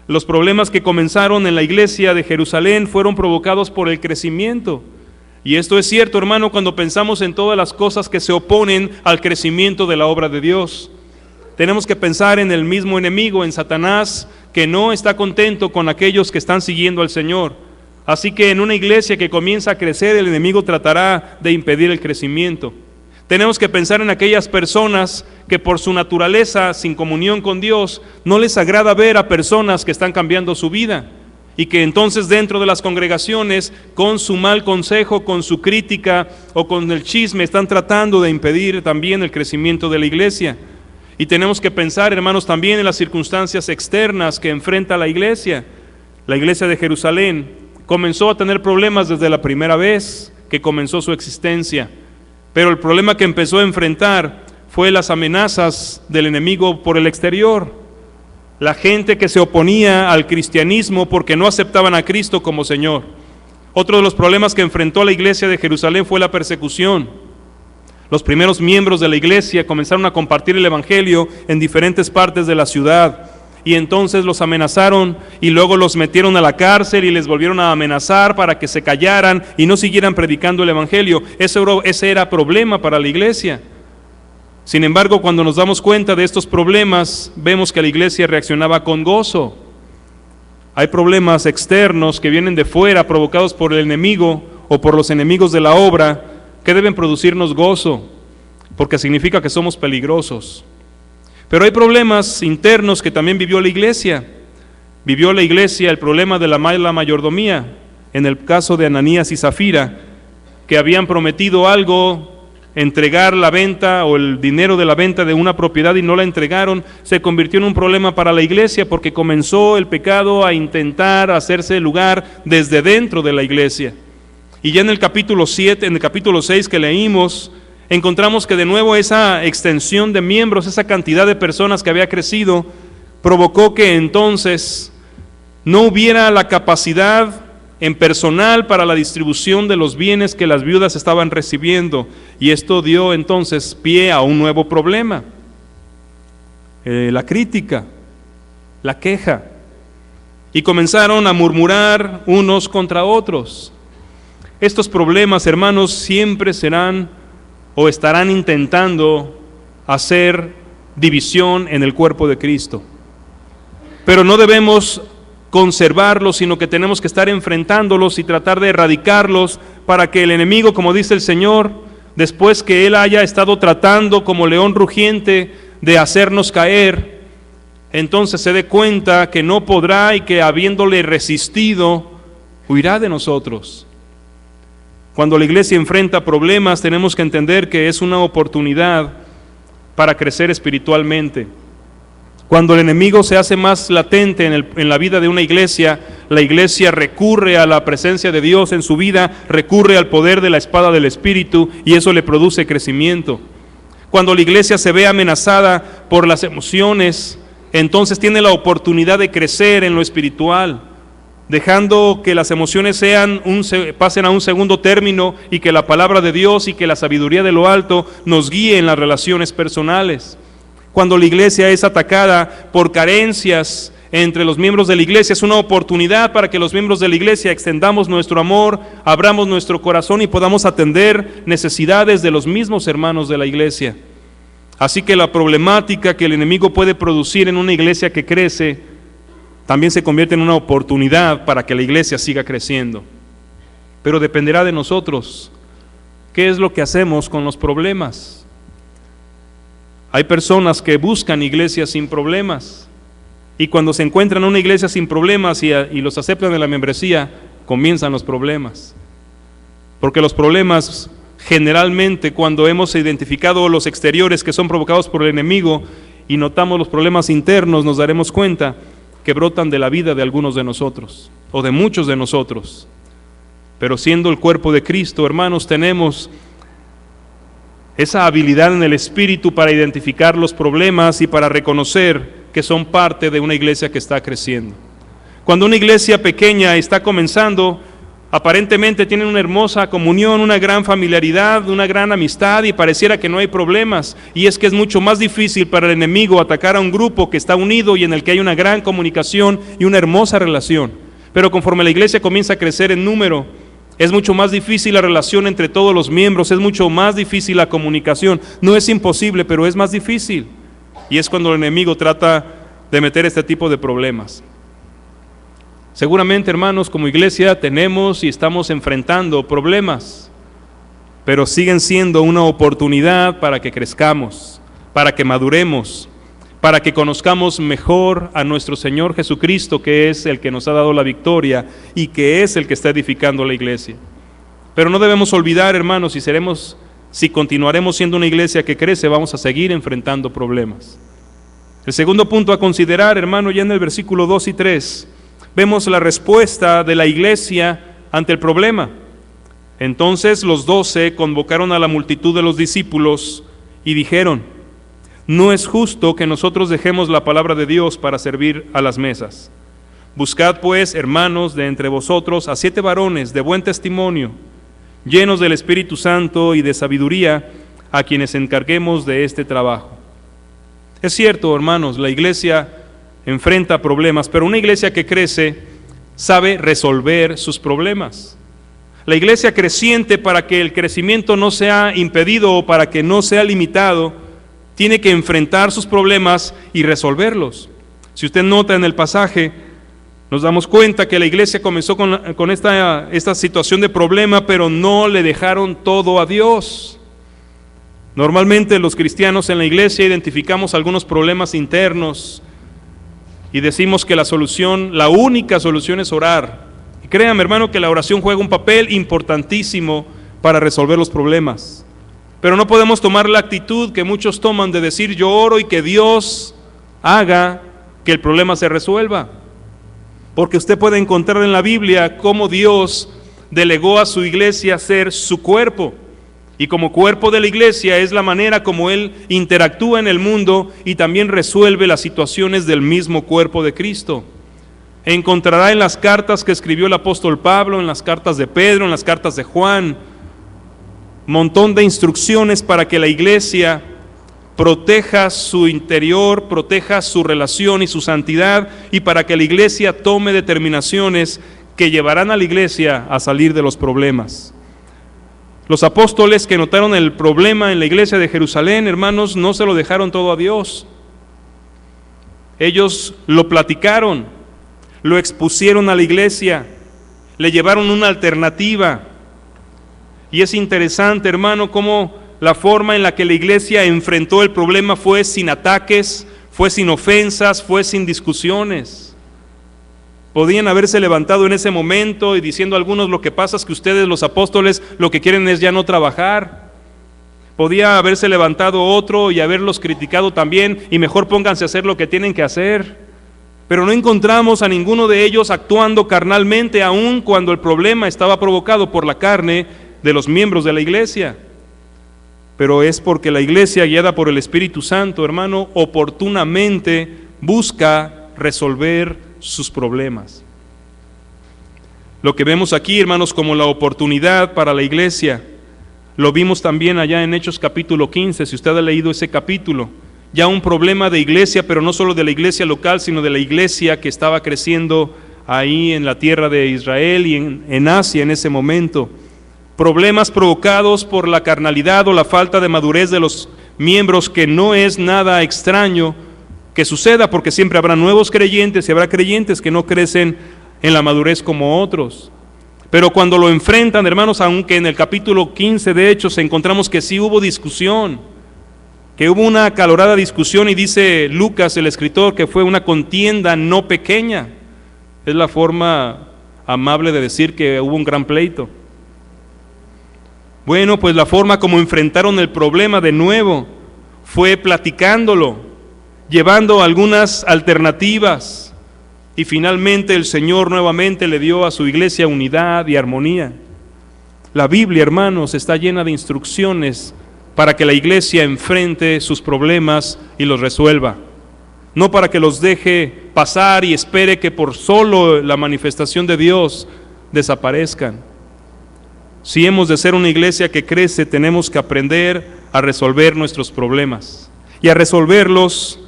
[SPEAKER 4] Los problemas que comenzaron en la iglesia de Jerusalén fueron provocados por el crecimiento. Y esto es cierto, hermano, cuando pensamos en todas las cosas que se oponen al crecimiento de la obra de Dios. Tenemos que pensar en el mismo enemigo, en Satanás, que no está contento con aquellos que están siguiendo al Señor. Así que en una iglesia que comienza a crecer, el enemigo tratará de impedir el crecimiento. Tenemos que pensar en aquellas personas que por su naturaleza, sin comunión con Dios, no les agrada ver a personas que están cambiando su vida. Y que entonces dentro de las congregaciones, con su mal consejo, con su crítica o con el chisme, están tratando de impedir también el crecimiento de la iglesia. Y tenemos que pensar, hermanos, también en las circunstancias externas que enfrenta la iglesia. La iglesia de Jerusalén comenzó a tener problemas desde la primera vez que comenzó su existencia. Pero el problema que empezó a enfrentar fue las amenazas del enemigo por el exterior. La gente que se oponía al cristianismo porque no aceptaban a Cristo como Señor. Otro de los problemas que enfrentó la iglesia de Jerusalén fue la persecución. Los primeros miembros de la iglesia comenzaron a compartir el evangelio en diferentes partes de la ciudad y entonces los amenazaron y luego los metieron a la cárcel y les volvieron a amenazar para que se callaran y no siguieran predicando el evangelio. Ese era problema para la iglesia. Sin embargo, cuando nos damos cuenta de estos problemas, vemos que la iglesia reaccionaba con gozo. Hay problemas externos que vienen de fuera, provocados por el enemigo o por los enemigos de la obra, que deben producirnos gozo, porque significa que somos peligrosos. Pero hay problemas internos que también vivió la iglesia. Vivió la iglesia el problema de la mala mayordomía, en el caso de Ananías y Zafira, que habían prometido algo, entregar la venta o el dinero de la venta de una propiedad y no la entregaron. Se convirtió en un problema para la iglesia porque comenzó el pecado a intentar hacerse lugar desde dentro de la iglesia. Y ya en el capítulo 7, en el capítulo 6 que leímos, encontramos que de nuevo esa extensión de miembros, esa cantidad de personas que había crecido, provocó que entonces no hubiera la capacidad en personal para la distribución de los bienes que las viudas estaban recibiendo, y esto dio entonces pie a un nuevo problema, la crítica, la queja, y comenzaron a murmurar unos contra otros. Estos problemas, hermanos, siempre serán o estarán intentando hacer división en el cuerpo de Cristo, pero no debemos conservarlos, sino que tenemos que estar enfrentándolos y tratar de erradicarlos para que el enemigo, como dice el Señor, después que él haya estado tratando como león rugiente de hacernos caer, entonces se dé cuenta que no podrá y que habiéndole resistido, huirá de nosotros. Cuando la iglesia enfrenta problemas, tenemos que entender que es una oportunidad para crecer espiritualmente. Cuando el enemigo se hace más latente en la vida de una iglesia, la iglesia recurre a la presencia de Dios en su vida, recurre al poder de la espada del Espíritu y eso le produce crecimiento. Cuando la iglesia se ve amenazada por las emociones, entonces tiene la oportunidad de crecer en lo espiritual, dejando que las emociones pasen a un segundo término y que la palabra de Dios y que la sabiduría de lo alto nos guíe en las relaciones personales. Cuando la iglesia es atacada por carencias entre los miembros de la iglesia, es una oportunidad para que los miembros de la iglesia extendamos nuestro amor, abramos nuestro corazón y podamos atender necesidades de los mismos hermanos de la iglesia. Así que la problemática que el enemigo puede producir en una iglesia que crece, también se convierte en una oportunidad para que la iglesia siga creciendo. Pero dependerá de nosotros. ¿Qué es lo que hacemos con los problemas? Hay personas que buscan iglesias sin problemas y cuando se encuentran en una iglesia sin problemas y los aceptan en la membresía, comienzan los problemas. Porque los problemas generalmente cuando hemos identificado los exteriores que son provocados por el enemigo y notamos los problemas internos, nos daremos cuenta que brotan de la vida de algunos de nosotros, o de muchos de nosotros. Pero siendo el cuerpo de Cristo, hermanos, tenemos esa habilidad en el Espíritu para identificar los problemas y para reconocer que son parte de una iglesia que está creciendo. Cuando una iglesia pequeña está comenzando, aparentemente tienen una hermosa comunión, una gran familiaridad, una gran amistad y pareciera que no hay problemas. Y es que es mucho más difícil para el enemigo atacar a un grupo que está unido y en el que hay una gran comunicación y una hermosa relación. Pero conforme la iglesia comienza a crecer en número, es mucho más difícil la relación entre todos los miembros, es mucho más difícil la comunicación. No es imposible, pero es más difícil. Y es cuando el enemigo trata de meter este tipo de problemas. Seguramente, hermanos, como iglesia tenemos y estamos enfrentando problemas, pero siguen siendo una oportunidad para que crezcamos, para que maduremos, para que conozcamos mejor a nuestro Señor Jesucristo, que es el que nos ha dado la victoria y que es el que está edificando la iglesia. Pero no debemos olvidar, hermanos, si continuaremos siendo una iglesia que crece, vamos a seguir enfrentando problemas. El segundo punto a considerar, hermano, ya en el versículo 2 y 3, vemos la respuesta de la iglesia ante el problema. Entonces los 12 convocaron a la multitud de los discípulos y dijeron: no es justo que nosotros dejemos la palabra de Dios para servir a las mesas. Buscad pues, hermanos, de entre vosotros a 7 varones de buen testimonio, llenos del Espíritu Santo y de sabiduría, a quienes encarguemos de este trabajo. Es cierto, hermanos, la iglesia enfrenta problemas, pero una iglesia que crece sabe resolver sus problemas. La iglesia creciente, para que el crecimiento no sea impedido o para que no sea limitado, tiene que enfrentar sus problemas y resolverlos. Si usted nota en el pasaje, nos damos cuenta que la iglesia comenzó con esta situación de problema, pero no le dejaron todo a Dios. Normalmente los cristianos en la iglesia identificamos algunos problemas internos y decimos que la única solución es orar. Y créame, hermano, que la oración juega un papel importantísimo para resolver los problemas. Pero no podemos tomar la actitud que muchos toman de decir yo oro y que Dios haga que el problema se resuelva. Porque usted puede encontrar en la Biblia cómo Dios delegó a su iglesia ser su cuerpo. Y como cuerpo de la iglesia es la manera como Él interactúa en el mundo y también resuelve las situaciones del mismo cuerpo de Cristo. Encontrará en las cartas que escribió el apóstol Pablo, en las cartas de Pedro, en las cartas de Juan, montón de instrucciones para que la iglesia proteja su interior, proteja su relación y su santidad, y para que la iglesia tome determinaciones que llevarán a la iglesia a salir de los problemas. Los apóstoles que notaron el problema en la iglesia de Jerusalén, hermanos, no se lo dejaron todo a Dios. Ellos lo platicaron, lo expusieron a la iglesia, le llevaron una alternativa. Y es interesante, hermano, cómo la forma en la que la iglesia enfrentó el problema fue sin ataques, fue sin ofensas, fue sin discusiones. Podían haberse levantado en ese momento y diciendo a algunos: lo que pasa es que ustedes, los apóstoles, lo que quieren es ya no trabajar. Podía haberse levantado otro y haberlos criticado también, y mejor pónganse a hacer lo que tienen que hacer. Pero no encontramos a ninguno de ellos actuando carnalmente, aun cuando el problema estaba provocado por la carne de los miembros de la iglesia. Pero es porque la iglesia, guiada por el Espíritu Santo, hermano, oportunamente busca resolver sus problemas. Lo que vemos aquí, hermanos, como la oportunidad para la iglesia, lo vimos también allá en Hechos capítulo 15, si usted ha leído ese capítulo. Ya un problema de iglesia, pero no solo de la iglesia local, sino de la iglesia que estaba creciendo ahí en la tierra de Israel y en Asia en ese momento. Problemas provocados por la carnalidad o la falta de madurez de los miembros, que no es nada extraño que suceda, porque siempre habrá nuevos creyentes y habrá creyentes que no crecen en la madurez como otros. Pero cuando lo enfrentan, hermanos, aunque en el capítulo 15 de Hechos encontramos que sí hubo discusión, que hubo una acalorada discusión, y dice Lucas, el escritor, que fue una contienda no pequeña. Es la forma amable de decir que hubo un gran pleito. Bueno, pues la forma como enfrentaron el problema de nuevo fue platicándolo, llevando algunas alternativas, y finalmente el Señor nuevamente le dio a su iglesia unidad y armonía. La Biblia, hermanos, está llena de instrucciones para que la iglesia enfrente sus problemas y los resuelva, no para que los deje pasar y espere que por solo la manifestación de Dios desaparezcan. Si hemos de ser una iglesia que crece, tenemos que aprender a resolver nuestros problemas y a resolverlos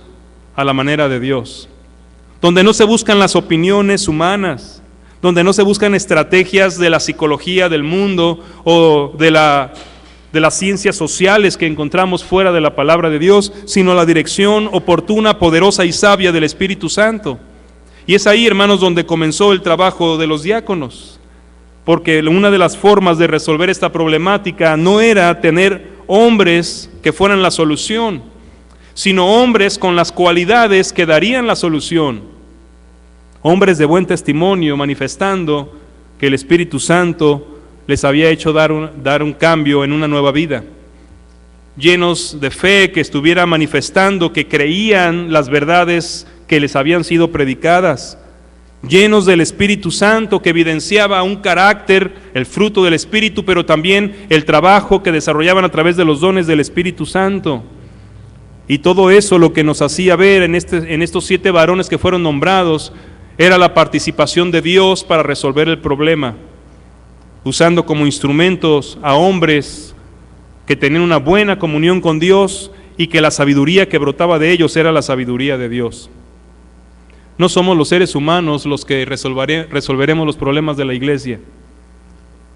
[SPEAKER 4] a la manera de Dios, donde no se buscan las opiniones humanas, donde no se buscan estrategias de la psicología del mundo o de las ciencias sociales que encontramos fuera de la palabra de Dios, sino la dirección oportuna, poderosa y sabia del Espíritu Santo. Y es ahí, hermanos, donde comenzó el trabajo de los diáconos, porque una de las formas de resolver esta problemática no era tener hombres que fueran la solución, sino hombres con las cualidades que darían la solución, hombres de buen testimonio, manifestando que el Espíritu Santo les había hecho dar un cambio en una nueva vida, llenos de fe, que estuvieran manifestando que creían las verdades que les habían sido predicadas, llenos del Espíritu Santo, que evidenciaba un carácter, el fruto del Espíritu, pero también el trabajo que desarrollaban a través de los dones del Espíritu Santo. Y todo eso lo que nos hacía ver en estos 7 varones que fueron nombrados era la participación de Dios para resolver el problema, usando como instrumentos a hombres que tenían una buena comunión con Dios y que la sabiduría que brotaba de ellos era la sabiduría de Dios. No somos los seres humanos los que resolveremos los problemas de la iglesia.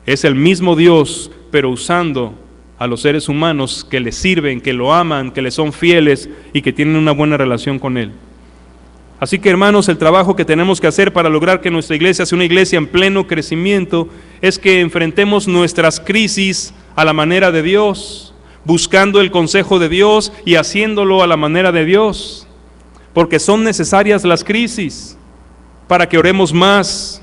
[SPEAKER 4] Es el mismo Dios, pero usando a los seres humanos que le sirven, que lo aman, que le son fieles y que tienen una buena relación con Él. Así que, hermanos, el trabajo que tenemos que hacer para lograr que nuestra iglesia sea una iglesia en pleno crecimiento es que enfrentemos nuestras crisis a la manera de Dios, buscando el consejo de Dios y haciéndolo a la manera de Dios, porque son necesarias las crisis para que oremos más,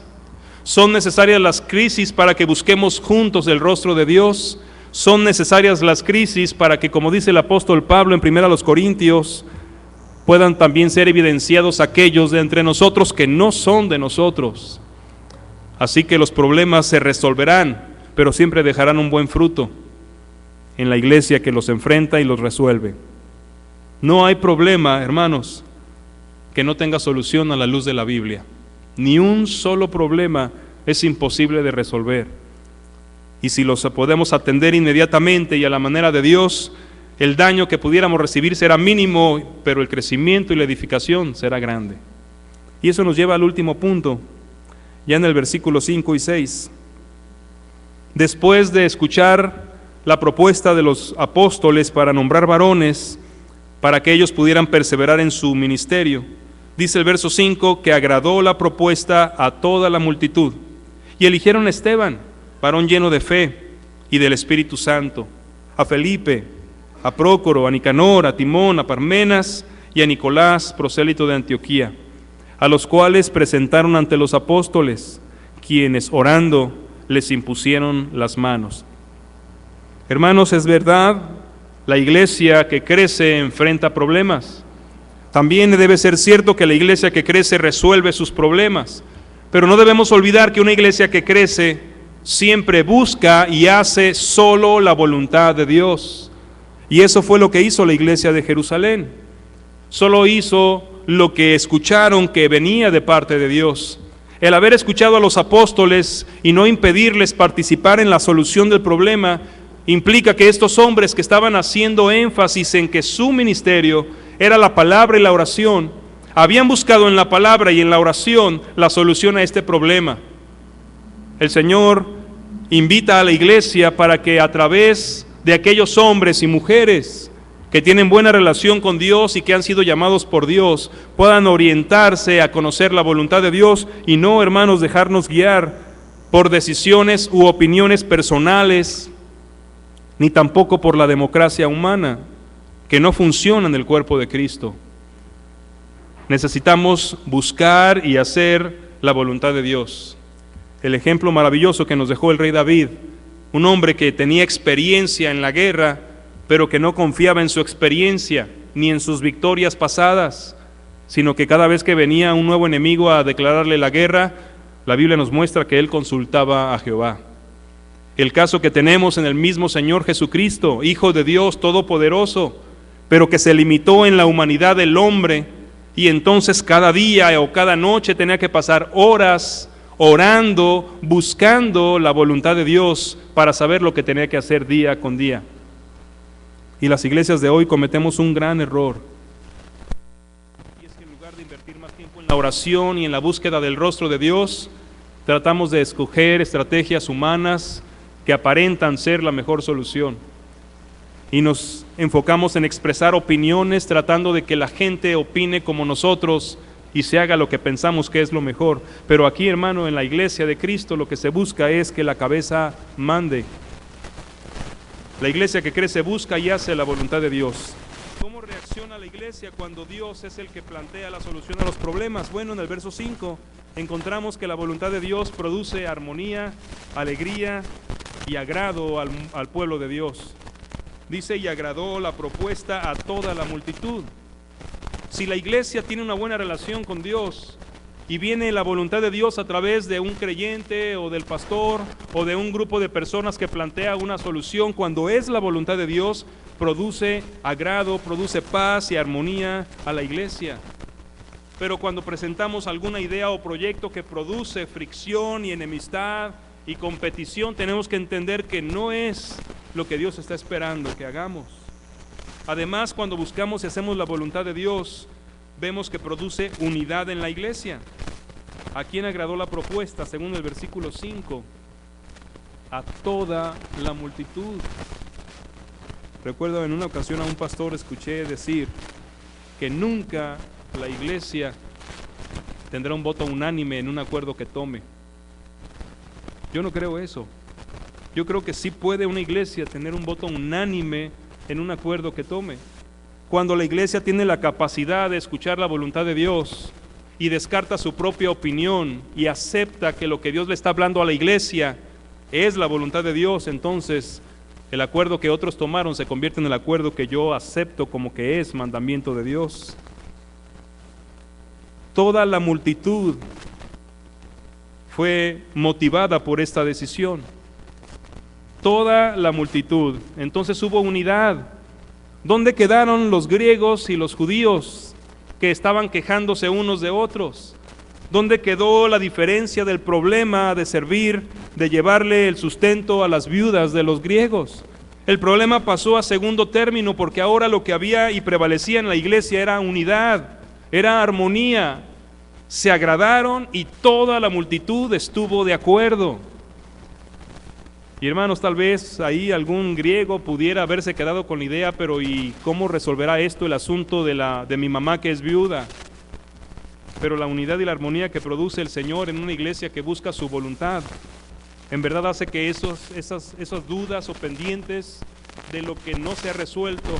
[SPEAKER 4] son necesarias las crisis para que busquemos juntos el rostro de Dios, son necesarias las crisis para que, como dice el apóstol Pablo en 1 Corintios, puedan también ser evidenciados aquellos de entre nosotros que no son de nosotros. Así que los problemas se resolverán, pero siempre dejarán un buen fruto en la iglesia que los enfrenta y los resuelve. No hay problema, hermanos, que no tenga solución a la luz de la Biblia. Ni un solo problema es imposible de resolver. Y si los podemos atender inmediatamente y a la manera de Dios, el daño que pudiéramos recibir será mínimo, pero el crecimiento y la edificación será grande. Y eso nos lleva al último punto, ya en el versículo 5 y 6. Después de escuchar la propuesta de los apóstoles para nombrar varones, para que ellos pudieran perseverar en su ministerio, dice el verso 5 que agradó la propuesta a toda la multitud, y eligieron a Esteban, varón lleno de fe y del Espíritu Santo, a Felipe, a Prócoro, a Nicanor, a Timón, a Parmenas y a Nicolás, prosélito de Antioquía, a los cuales presentaron ante los apóstoles, quienes orando les impusieron las manos. Hermanos, es verdad, la iglesia que crece enfrenta problemas. También debe ser cierto que la iglesia que crece resuelve sus problemas, pero no debemos olvidar que una iglesia que crece siempre busca y hace solo la voluntad de Dios. Y eso fue lo que hizo la iglesia de Jerusalén. Solo hizo lo que escucharon que venía de parte de Dios. El haber escuchado a los apóstoles y no impedirles participar en la solución del problema implica que estos hombres que estaban haciendo énfasis en que su ministerio era la palabra y la oración, habían buscado en la palabra y en la oración la solución a este problema. El Señor invita a la iglesia para que a través de aquellos hombres y mujeres que tienen buena relación con Dios y que han sido llamados por Dios, puedan orientarse a conocer la voluntad de Dios y no, hermanos, dejarnos guiar por decisiones u opiniones personales, ni tampoco por la democracia humana, que no funciona en el cuerpo de Cristo. Necesitamos buscar y hacer la voluntad de Dios. El ejemplo maravilloso que nos dejó el rey David un hombre que tenía experiencia en la guerra, pero que no confiaba en su experiencia ni en sus victorias pasadas, sino que cada vez que venía un nuevo enemigo a declararle la guerra, la Biblia nos muestra que él consultaba a Jehová. El caso que tenemos en el mismo Señor Jesucristo, Hijo de Dios Todopoderoso, pero que se limitó en la humanidad del hombre, y entonces cada día o cada noche tenía que pasar horas orando, buscando la voluntad de Dios para saber lo que tenía que hacer día con día. Y las iglesias de hoy cometemos un gran error, y es que en lugar de invertir más tiempo en la oración y en la búsqueda del rostro de Dios, tratamos de escoger estrategias humanas que aparentan ser la mejor solución, y nos enfocamos en expresar opiniones tratando de que la gente opine como nosotros y se haga lo que pensamos que es lo mejor. Pero aquí, hermano, en la iglesia de Cristo lo que se busca es que la cabeza mande. La iglesia que crece busca y hace la voluntad de Dios. ¿Cómo reacciona la iglesia cuando Dios es el que plantea la solución a los problemas? Bueno, en el verso 5 encontramos que la voluntad de Dios produce armonía, alegría y agrado al pueblo de Dios. Dice, y agradó la propuesta a toda la multitud. Si la iglesia tiene una buena relación con Dios y viene la voluntad de Dios a través de un creyente o del pastor o de un grupo de personas que plantea una solución, cuando es la voluntad de Dios, produce agrado, produce paz y armonía a la iglesia. Pero cuando presentamos alguna idea o proyecto que produce fricción y enemistad y competición, tenemos que entender que no es lo que Dios está esperando que hagamos. Además, cuando buscamos y hacemos la voluntad de Dios, vemos que produce unidad en la iglesia. ¿A quién agradó la propuesta? Según el versículo 5, a toda la multitud. Recuerdo en una ocasión a un pastor escuché decir que nunca la iglesia tendrá un voto unánime en un acuerdo que tome. Yo no creo eso. Yo creo que sí puede una iglesia tener un voto unánime en un acuerdo que tome. Cuando la iglesia tiene la capacidad de escuchar la voluntad de Dios y descarta su propia opinión y acepta que lo que Dios le está hablando a la iglesia es la voluntad de Dios, entonces el acuerdo que otros tomaron se convierte en el acuerdo que yo acepto como que es mandamiento de Dios. Toda la multitud fue motivada por esta decisión. Toda la multitud. Entonces hubo unidad. ¿Dónde quedaron los griegos y los judíos que estaban quejándose unos de otros? ¿Dónde quedó la diferencia del problema de servir, de llevarle el sustento a las viudas de los griegos? El problema pasó a segundo término porque ahora lo que había y prevalecía en la iglesia era unidad, era armonía. Se agradaron y toda la multitud estuvo de acuerdo. Y hermanos, tal vez ahí algún griego pudiera haberse quedado con la idea, pero ¿y cómo resolverá esto el asunto de mi mamá que es viuda? Pero la unidad y la armonía que produce el Señor en una iglesia que busca su voluntad, en verdad hace que esas dudas o pendientes de lo que no se ha resuelto,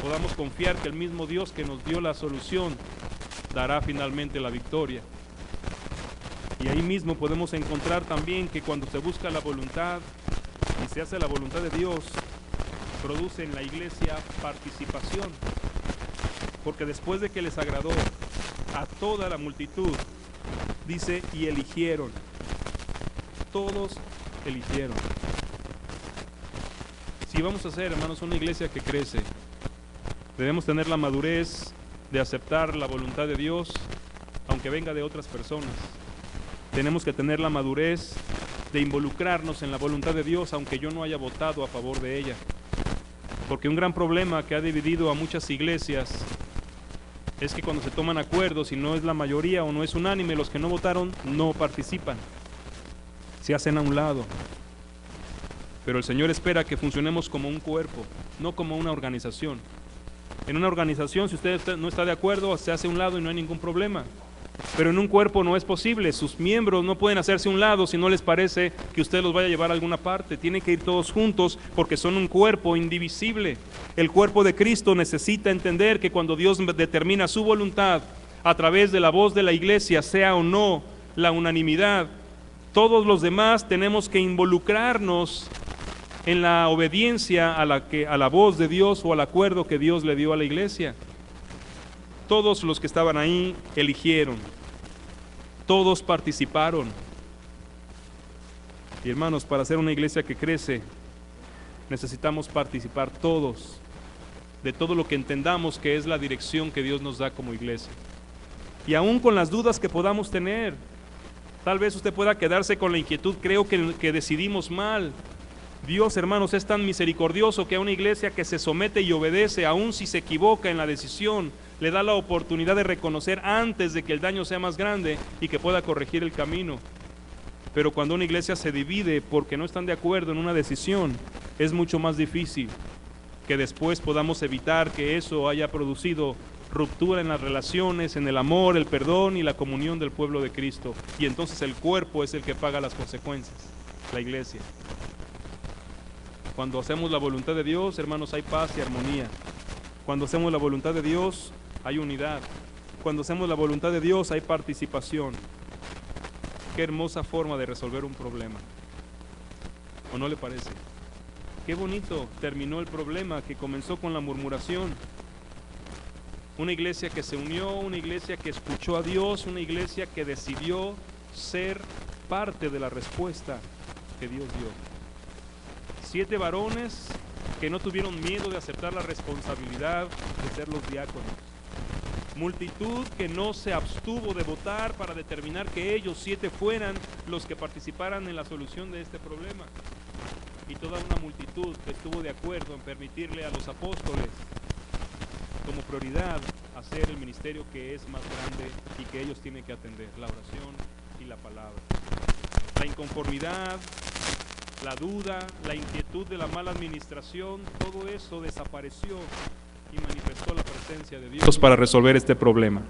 [SPEAKER 4] podamos confiar que el mismo Dios que nos dio la solución dará finalmente la victoria. Y ahí mismo podemos encontrar también que cuando se busca la voluntad y se hace la voluntad de Dios, produce en la iglesia participación. Porque después de que les agradó a toda la multitud, dice, y eligieron. Todos eligieron. Si vamos a ser, hermanos, una iglesia que crece, debemos tener la madurez de aceptar la voluntad de Dios, aunque venga de otras personas. Tenemos que tener la madurez de involucrarnos en la voluntad de Dios, aunque yo no haya votado a favor de ella. Porque un gran problema que ha dividido a muchas iglesias es que cuando se toman acuerdos y no es la mayoría o no es unánime, los que no votaron no participan, se hacen a un lado. Pero el Señor espera que funcionemos como un cuerpo, no como una organización. En una organización, si usted no está de acuerdo, se hace a un lado y no hay ningún problema. Pero en un cuerpo no es posible, sus miembros no pueden hacerse a un lado si no les parece que usted los vaya a llevar a alguna parte. Tienen que ir todos juntos porque son un cuerpo indivisible. El cuerpo de Cristo necesita entender que cuando Dios determina su voluntad a través de la voz de la iglesia, sea o no la unanimidad, Todos los demás tenemos que involucrarnos en la obediencia a la voz de Dios o al acuerdo que Dios le dio a la iglesia. Todos los que estaban ahí eligieron, todos participaron. Y hermanos, para ser una iglesia que crece, necesitamos participar todos de todo lo que entendamos que es la dirección que Dios nos da como iglesia. Y aún con las dudas que podamos tener, tal vez usted pueda quedarse con la inquietud, creo que decidimos mal. Dios, hermanos, es tan misericordioso que a una iglesia que se somete y obedece, aun si se equivoca en la decisión, le da la oportunidad de reconocer antes de que el daño sea más grande y que pueda corregir el camino. Pero cuando una iglesia se divide porque no están de acuerdo en una decisión, es mucho más difícil que después podamos evitar que eso haya producido ruptura en las relaciones, en el amor, el perdón y la comunión del pueblo de Cristo. Y entonces el cuerpo es el que paga las consecuencias, la iglesia. Cuando hacemos la voluntad de Dios, hermanos, hay paz y armonía. Cuando hacemos la voluntad de Dios, hay unidad. Cuando hacemos la voluntad de Dios, hay participación. Qué hermosa forma de resolver un problema. ¿O no le parece? Qué bonito terminó el problema que comenzó con la murmuración. Una iglesia que se unió, una iglesia que escuchó a Dios, una iglesia que decidió ser parte de la respuesta que Dios dio. 7 varones que no tuvieron miedo de aceptar la responsabilidad de ser los diáconos. Multitud que no se abstuvo de votar para determinar que ellos 7 fueran los que participaran en la solución de este problema. Y toda una multitud que estuvo de acuerdo en permitirle a los apóstoles como prioridad hacer el ministerio que es más grande y que ellos tienen que atender, la oración y la palabra. La inconformidad, la duda, la inquietud de la mala administración, todo eso desapareció y manifestó la presencia de Dios para resolver este problema.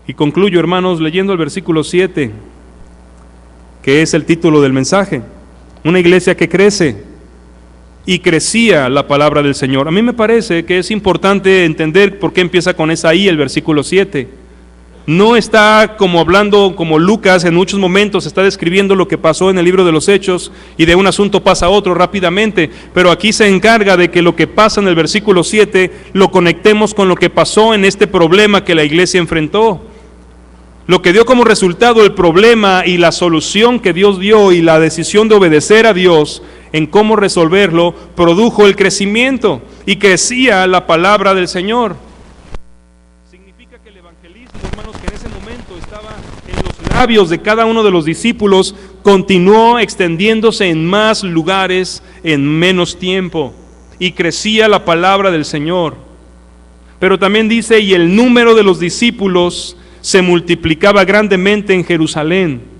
[SPEAKER 4] Y concluyo, hermanos, leyendo el versículo 7, que es el título del mensaje. Una iglesia que crece, y crecía la palabra del Señor. A mí me parece que es importante entender por qué empieza con esa I el versículo 7. No está como hablando como Lucas en muchos momentos está describiendo lo que pasó en el libro de los Hechos y de un asunto pasa a otro rápidamente, pero aquí se encarga de que lo que pasa en el versículo 7 lo conectemos con lo que pasó en este problema que la iglesia enfrentó. Lo que dio como resultado el problema y la solución que Dios dio y la decisión de obedecer a Dios en cómo resolverlo, produjo el crecimiento y crecía la palabra del Señor. Significa que el evangelismo, hermanos, que en ese momento estaba en los labios de cada uno de los discípulos, continuó extendiéndose en más lugares en menos tiempo y crecía la palabra del Señor. Pero también dice, y el número de los discípulos se multiplicaba grandemente en Jerusalén.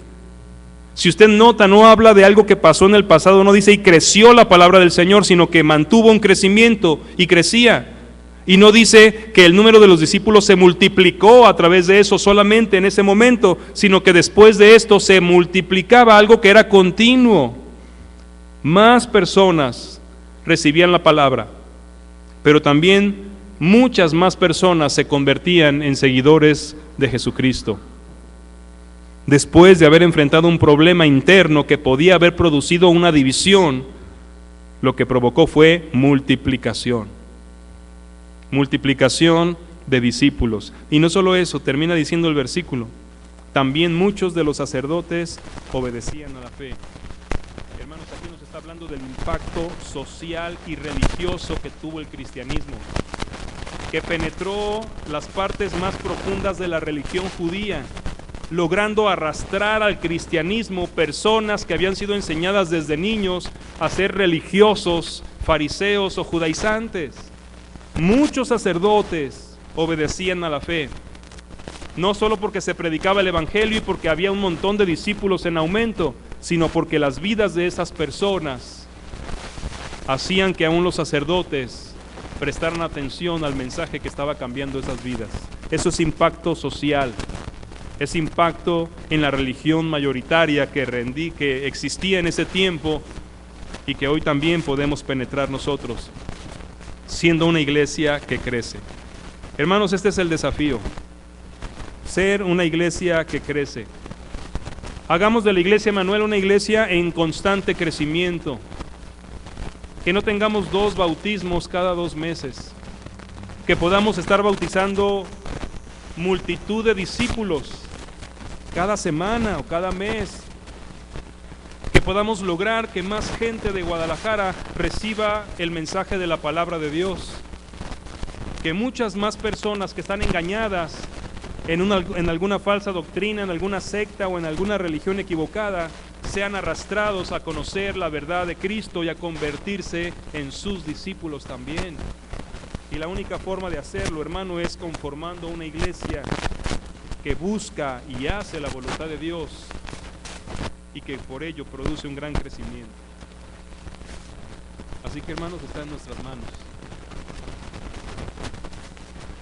[SPEAKER 4] Si usted nota, no habla de algo que pasó en el pasado, no dice y creció la palabra del Señor, sino que mantuvo un crecimiento y crecía. Y no dice que el número de los discípulos se multiplicó a través de eso solamente en ese momento, sino que después de esto se multiplicaba algo que era continuo. Más personas recibían la palabra, pero también muchas más personas se convertían en seguidores de Jesucristo. Después de haber enfrentado un problema interno que podía haber producido una división, lo que provocó fue multiplicación. Multiplicación de discípulos. Y no solo eso, termina diciendo el versículo, también muchos de los sacerdotes obedecían a la fe. Hermanos, aquí nos está hablando del impacto social y religioso que tuvo el cristianismo, que penetró las partes más profundas de la religión judía, logrando arrastrar al cristianismo personas que habían sido enseñadas desde niños a ser religiosos, fariseos o judaizantes. Muchos sacerdotes obedecían a la fe, no solo porque se predicaba el evangelio y porque había un montón de discípulos en aumento, sino porque las vidas de esas personas hacían que aún los sacerdotes prestaran atención al mensaje que estaba cambiando esas vidas. Eso es impacto social, es impacto en la religión mayoritaria que existía en ese tiempo y que hoy también podemos penetrar nosotros, siendo una iglesia que crece. Hermanos, este es el desafío, ser una iglesia que crece. Hagamos de la iglesia Emanuel una iglesia en constante crecimiento. Que no tengamos 2 bautismos cada 2 meses. Que podamos estar bautizando multitud de discípulos cada semana o cada mes. Que podamos lograr que más gente de Guadalajara reciba el mensaje de la palabra de Dios. Que muchas más personas que están engañadas en alguna falsa doctrina, en alguna secta o en alguna religión equivocada, sean arrastrados a conocer la verdad de Cristo y a convertirse en sus discípulos también. Y la única forma de hacerlo, hermano, es conformando una iglesia que busca y hace la voluntad de Dios y que por ello produce un gran crecimiento. Así que, hermanos, está en nuestras manos.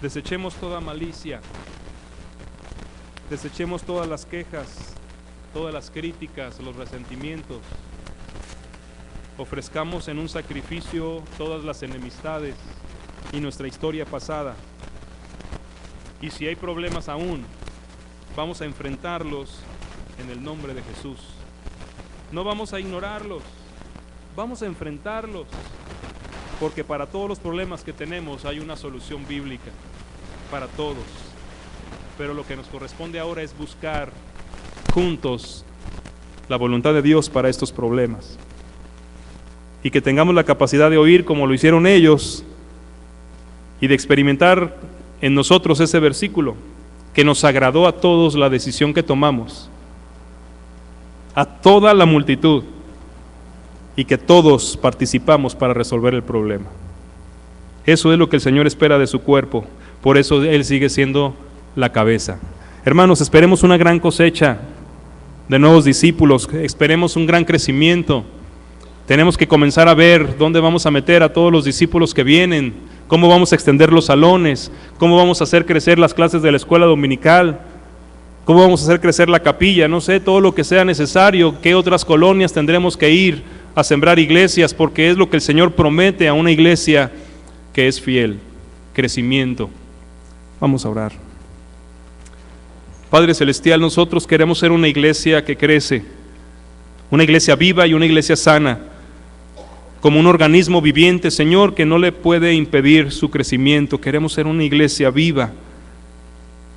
[SPEAKER 4] Desechemos toda malicia, desechemos todas las quejas, todas las críticas, los resentimientos. Ofrezcamos en un sacrificio todas las enemistades y nuestra historia pasada. Y si hay problemas aún, vamos a enfrentarlos en el nombre de Jesús. No vamos a ignorarlos, vamos a enfrentarlos, porque para todos los problemas que tenemos hay una solución bíblica, para todos. Pero lo que nos corresponde ahora es buscar juntos la voluntad de Dios para estos problemas. Y que tengamos la capacidad de oír como lo hicieron ellos y de experimentar en nosotros ese versículo, que nos agradó a todos la decisión que tomamos, a toda la multitud, y que todos participamos para resolver el problema. Eso es lo que el Señor espera de su cuerpo, por eso Él sigue siendo la cabeza. Hermanos, esperemos una gran cosecha de nuevos discípulos, esperemos un gran crecimiento. Tenemos que comenzar a ver dónde vamos a meter a todos los discípulos que vienen, cómo vamos a extender los salones, cómo vamos a hacer crecer las clases de la escuela dominical, cómo vamos a hacer crecer la capilla, no sé, todo lo que sea necesario, qué otras colonias tendremos que ir a sembrar iglesias, porque es lo que el Señor promete a una iglesia que es fiel, crecimiento. Vamos a orar. Padre Celestial, nosotros queremos ser una iglesia que crece, una iglesia viva y una iglesia sana, como un organismo viviente, Señor, que no le puede impedir su crecimiento. Queremos ser una iglesia viva.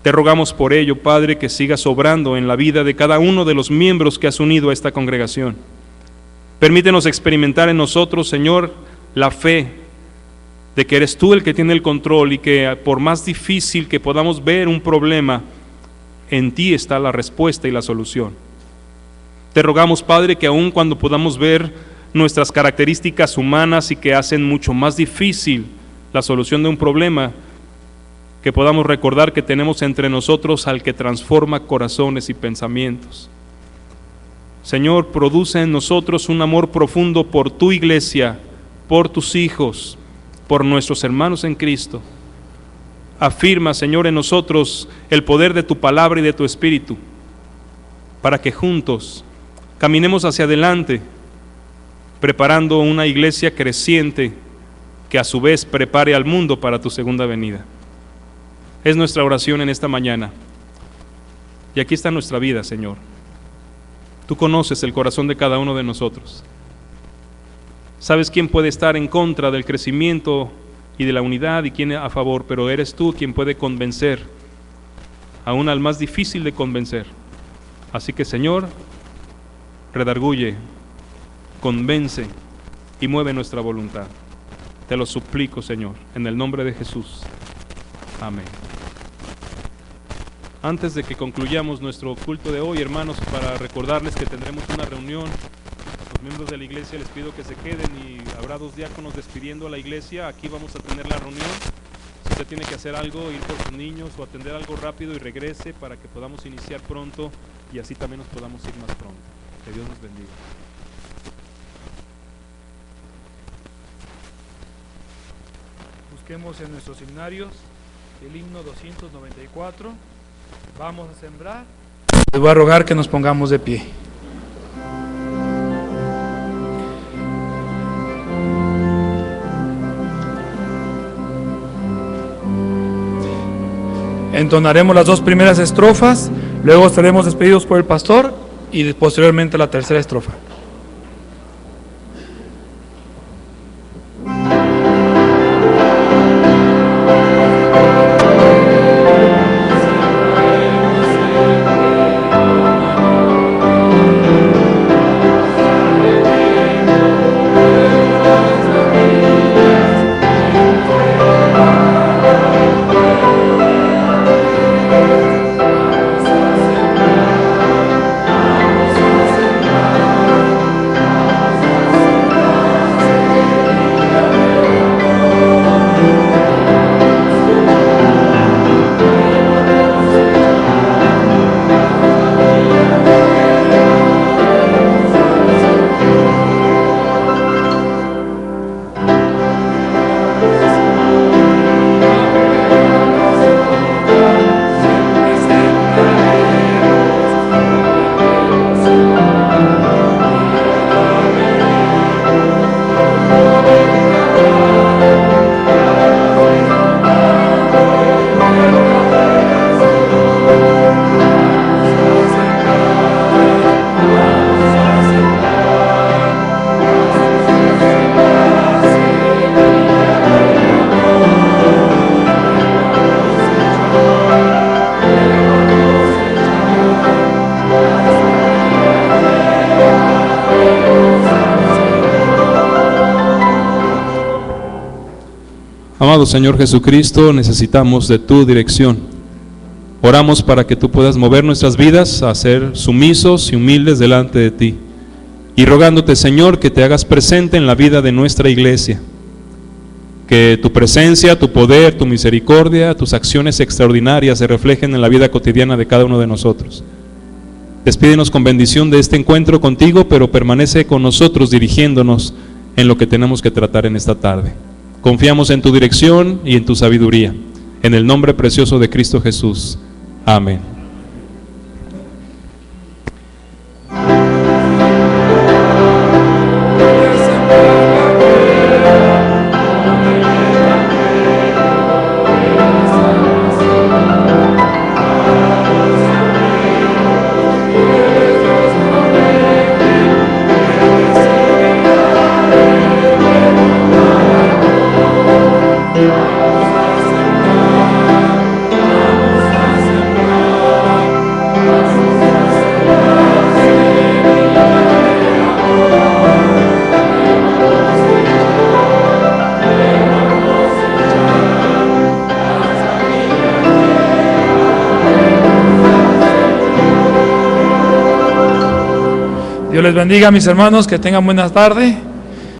[SPEAKER 4] Te rogamos por ello, Padre, que sigas obrando en la vida de cada uno de los miembros que has unido a esta congregación. Permítenos experimentar en nosotros, Señor, la fe de que eres tú el que tiene el control y que por más difícil que podamos ver un problema, en ti está la respuesta y la solución. Te rogamos, Padre, que aun cuando podamos ver nuestras características humanas y que hacen mucho más difícil la solución de un problema, que podamos recordar que tenemos entre nosotros al que transforma corazones y pensamientos. Señor, produce en nosotros un amor profundo por tu iglesia, por tus hijos, por nuestros hermanos en Cristo. Afirma, Señor, en nosotros el poder de tu palabra y de tu espíritu, para que juntos caminemos hacia adelante, preparando una iglesia creciente que a su vez prepare al mundo para tu segunda venida. Es nuestra oración en esta mañana. Y aquí está nuestra vida, Señor. Tú conoces el corazón de cada uno de nosotros. Sabes quién puede estar en contra del crecimiento y de la unidad y quién a favor, pero eres tú quien puede convencer, aún al más difícil de convencer. Así que, Señor, redarguye, convence y mueve nuestra voluntad. Te lo suplico, Señor, en el nombre de Jesús. Amén. Antes de que concluyamos nuestro culto de hoy, hermanos, para recordarles que tendremos una reunión, los miembros de la iglesia les pido que se queden y habrá 2 diáconos despidiendo a la iglesia. Aquí vamos a tener la reunión. Si usted tiene que hacer algo, ir por sus niños o atender algo rápido y regrese para que podamos iniciar pronto y así también nos podamos ir más pronto. Que Dios nos bendiga.
[SPEAKER 1] Busquemos en nuestros himnarios el himno 294. Vamos a sembrar. Les voy a rogar que nos pongamos de pie. Entonaremos las 2 primeras estrofas, luego estaremos despedidos por el pastor y posteriormente la tercera estrofa.
[SPEAKER 4] Amado Señor Jesucristo, necesitamos de tu dirección. Oramos para que tú puedas mover nuestras vidas a ser sumisos y humildes delante de ti. Y rogándote, Señor, que te hagas presente en la vida de nuestra iglesia. Que tu presencia, tu poder, tu misericordia, tus acciones extraordinarias se reflejen en la vida cotidiana de cada uno de nosotros. Despídenos con bendición de este encuentro contigo, pero permanece con nosotros dirigiéndonos en lo que tenemos que tratar en esta tarde. Confiamos en tu dirección y en tu sabiduría. En el nombre precioso de Cristo Jesús. Amén.
[SPEAKER 1] Dios les bendiga, mis hermanos, que tengan buena tarde.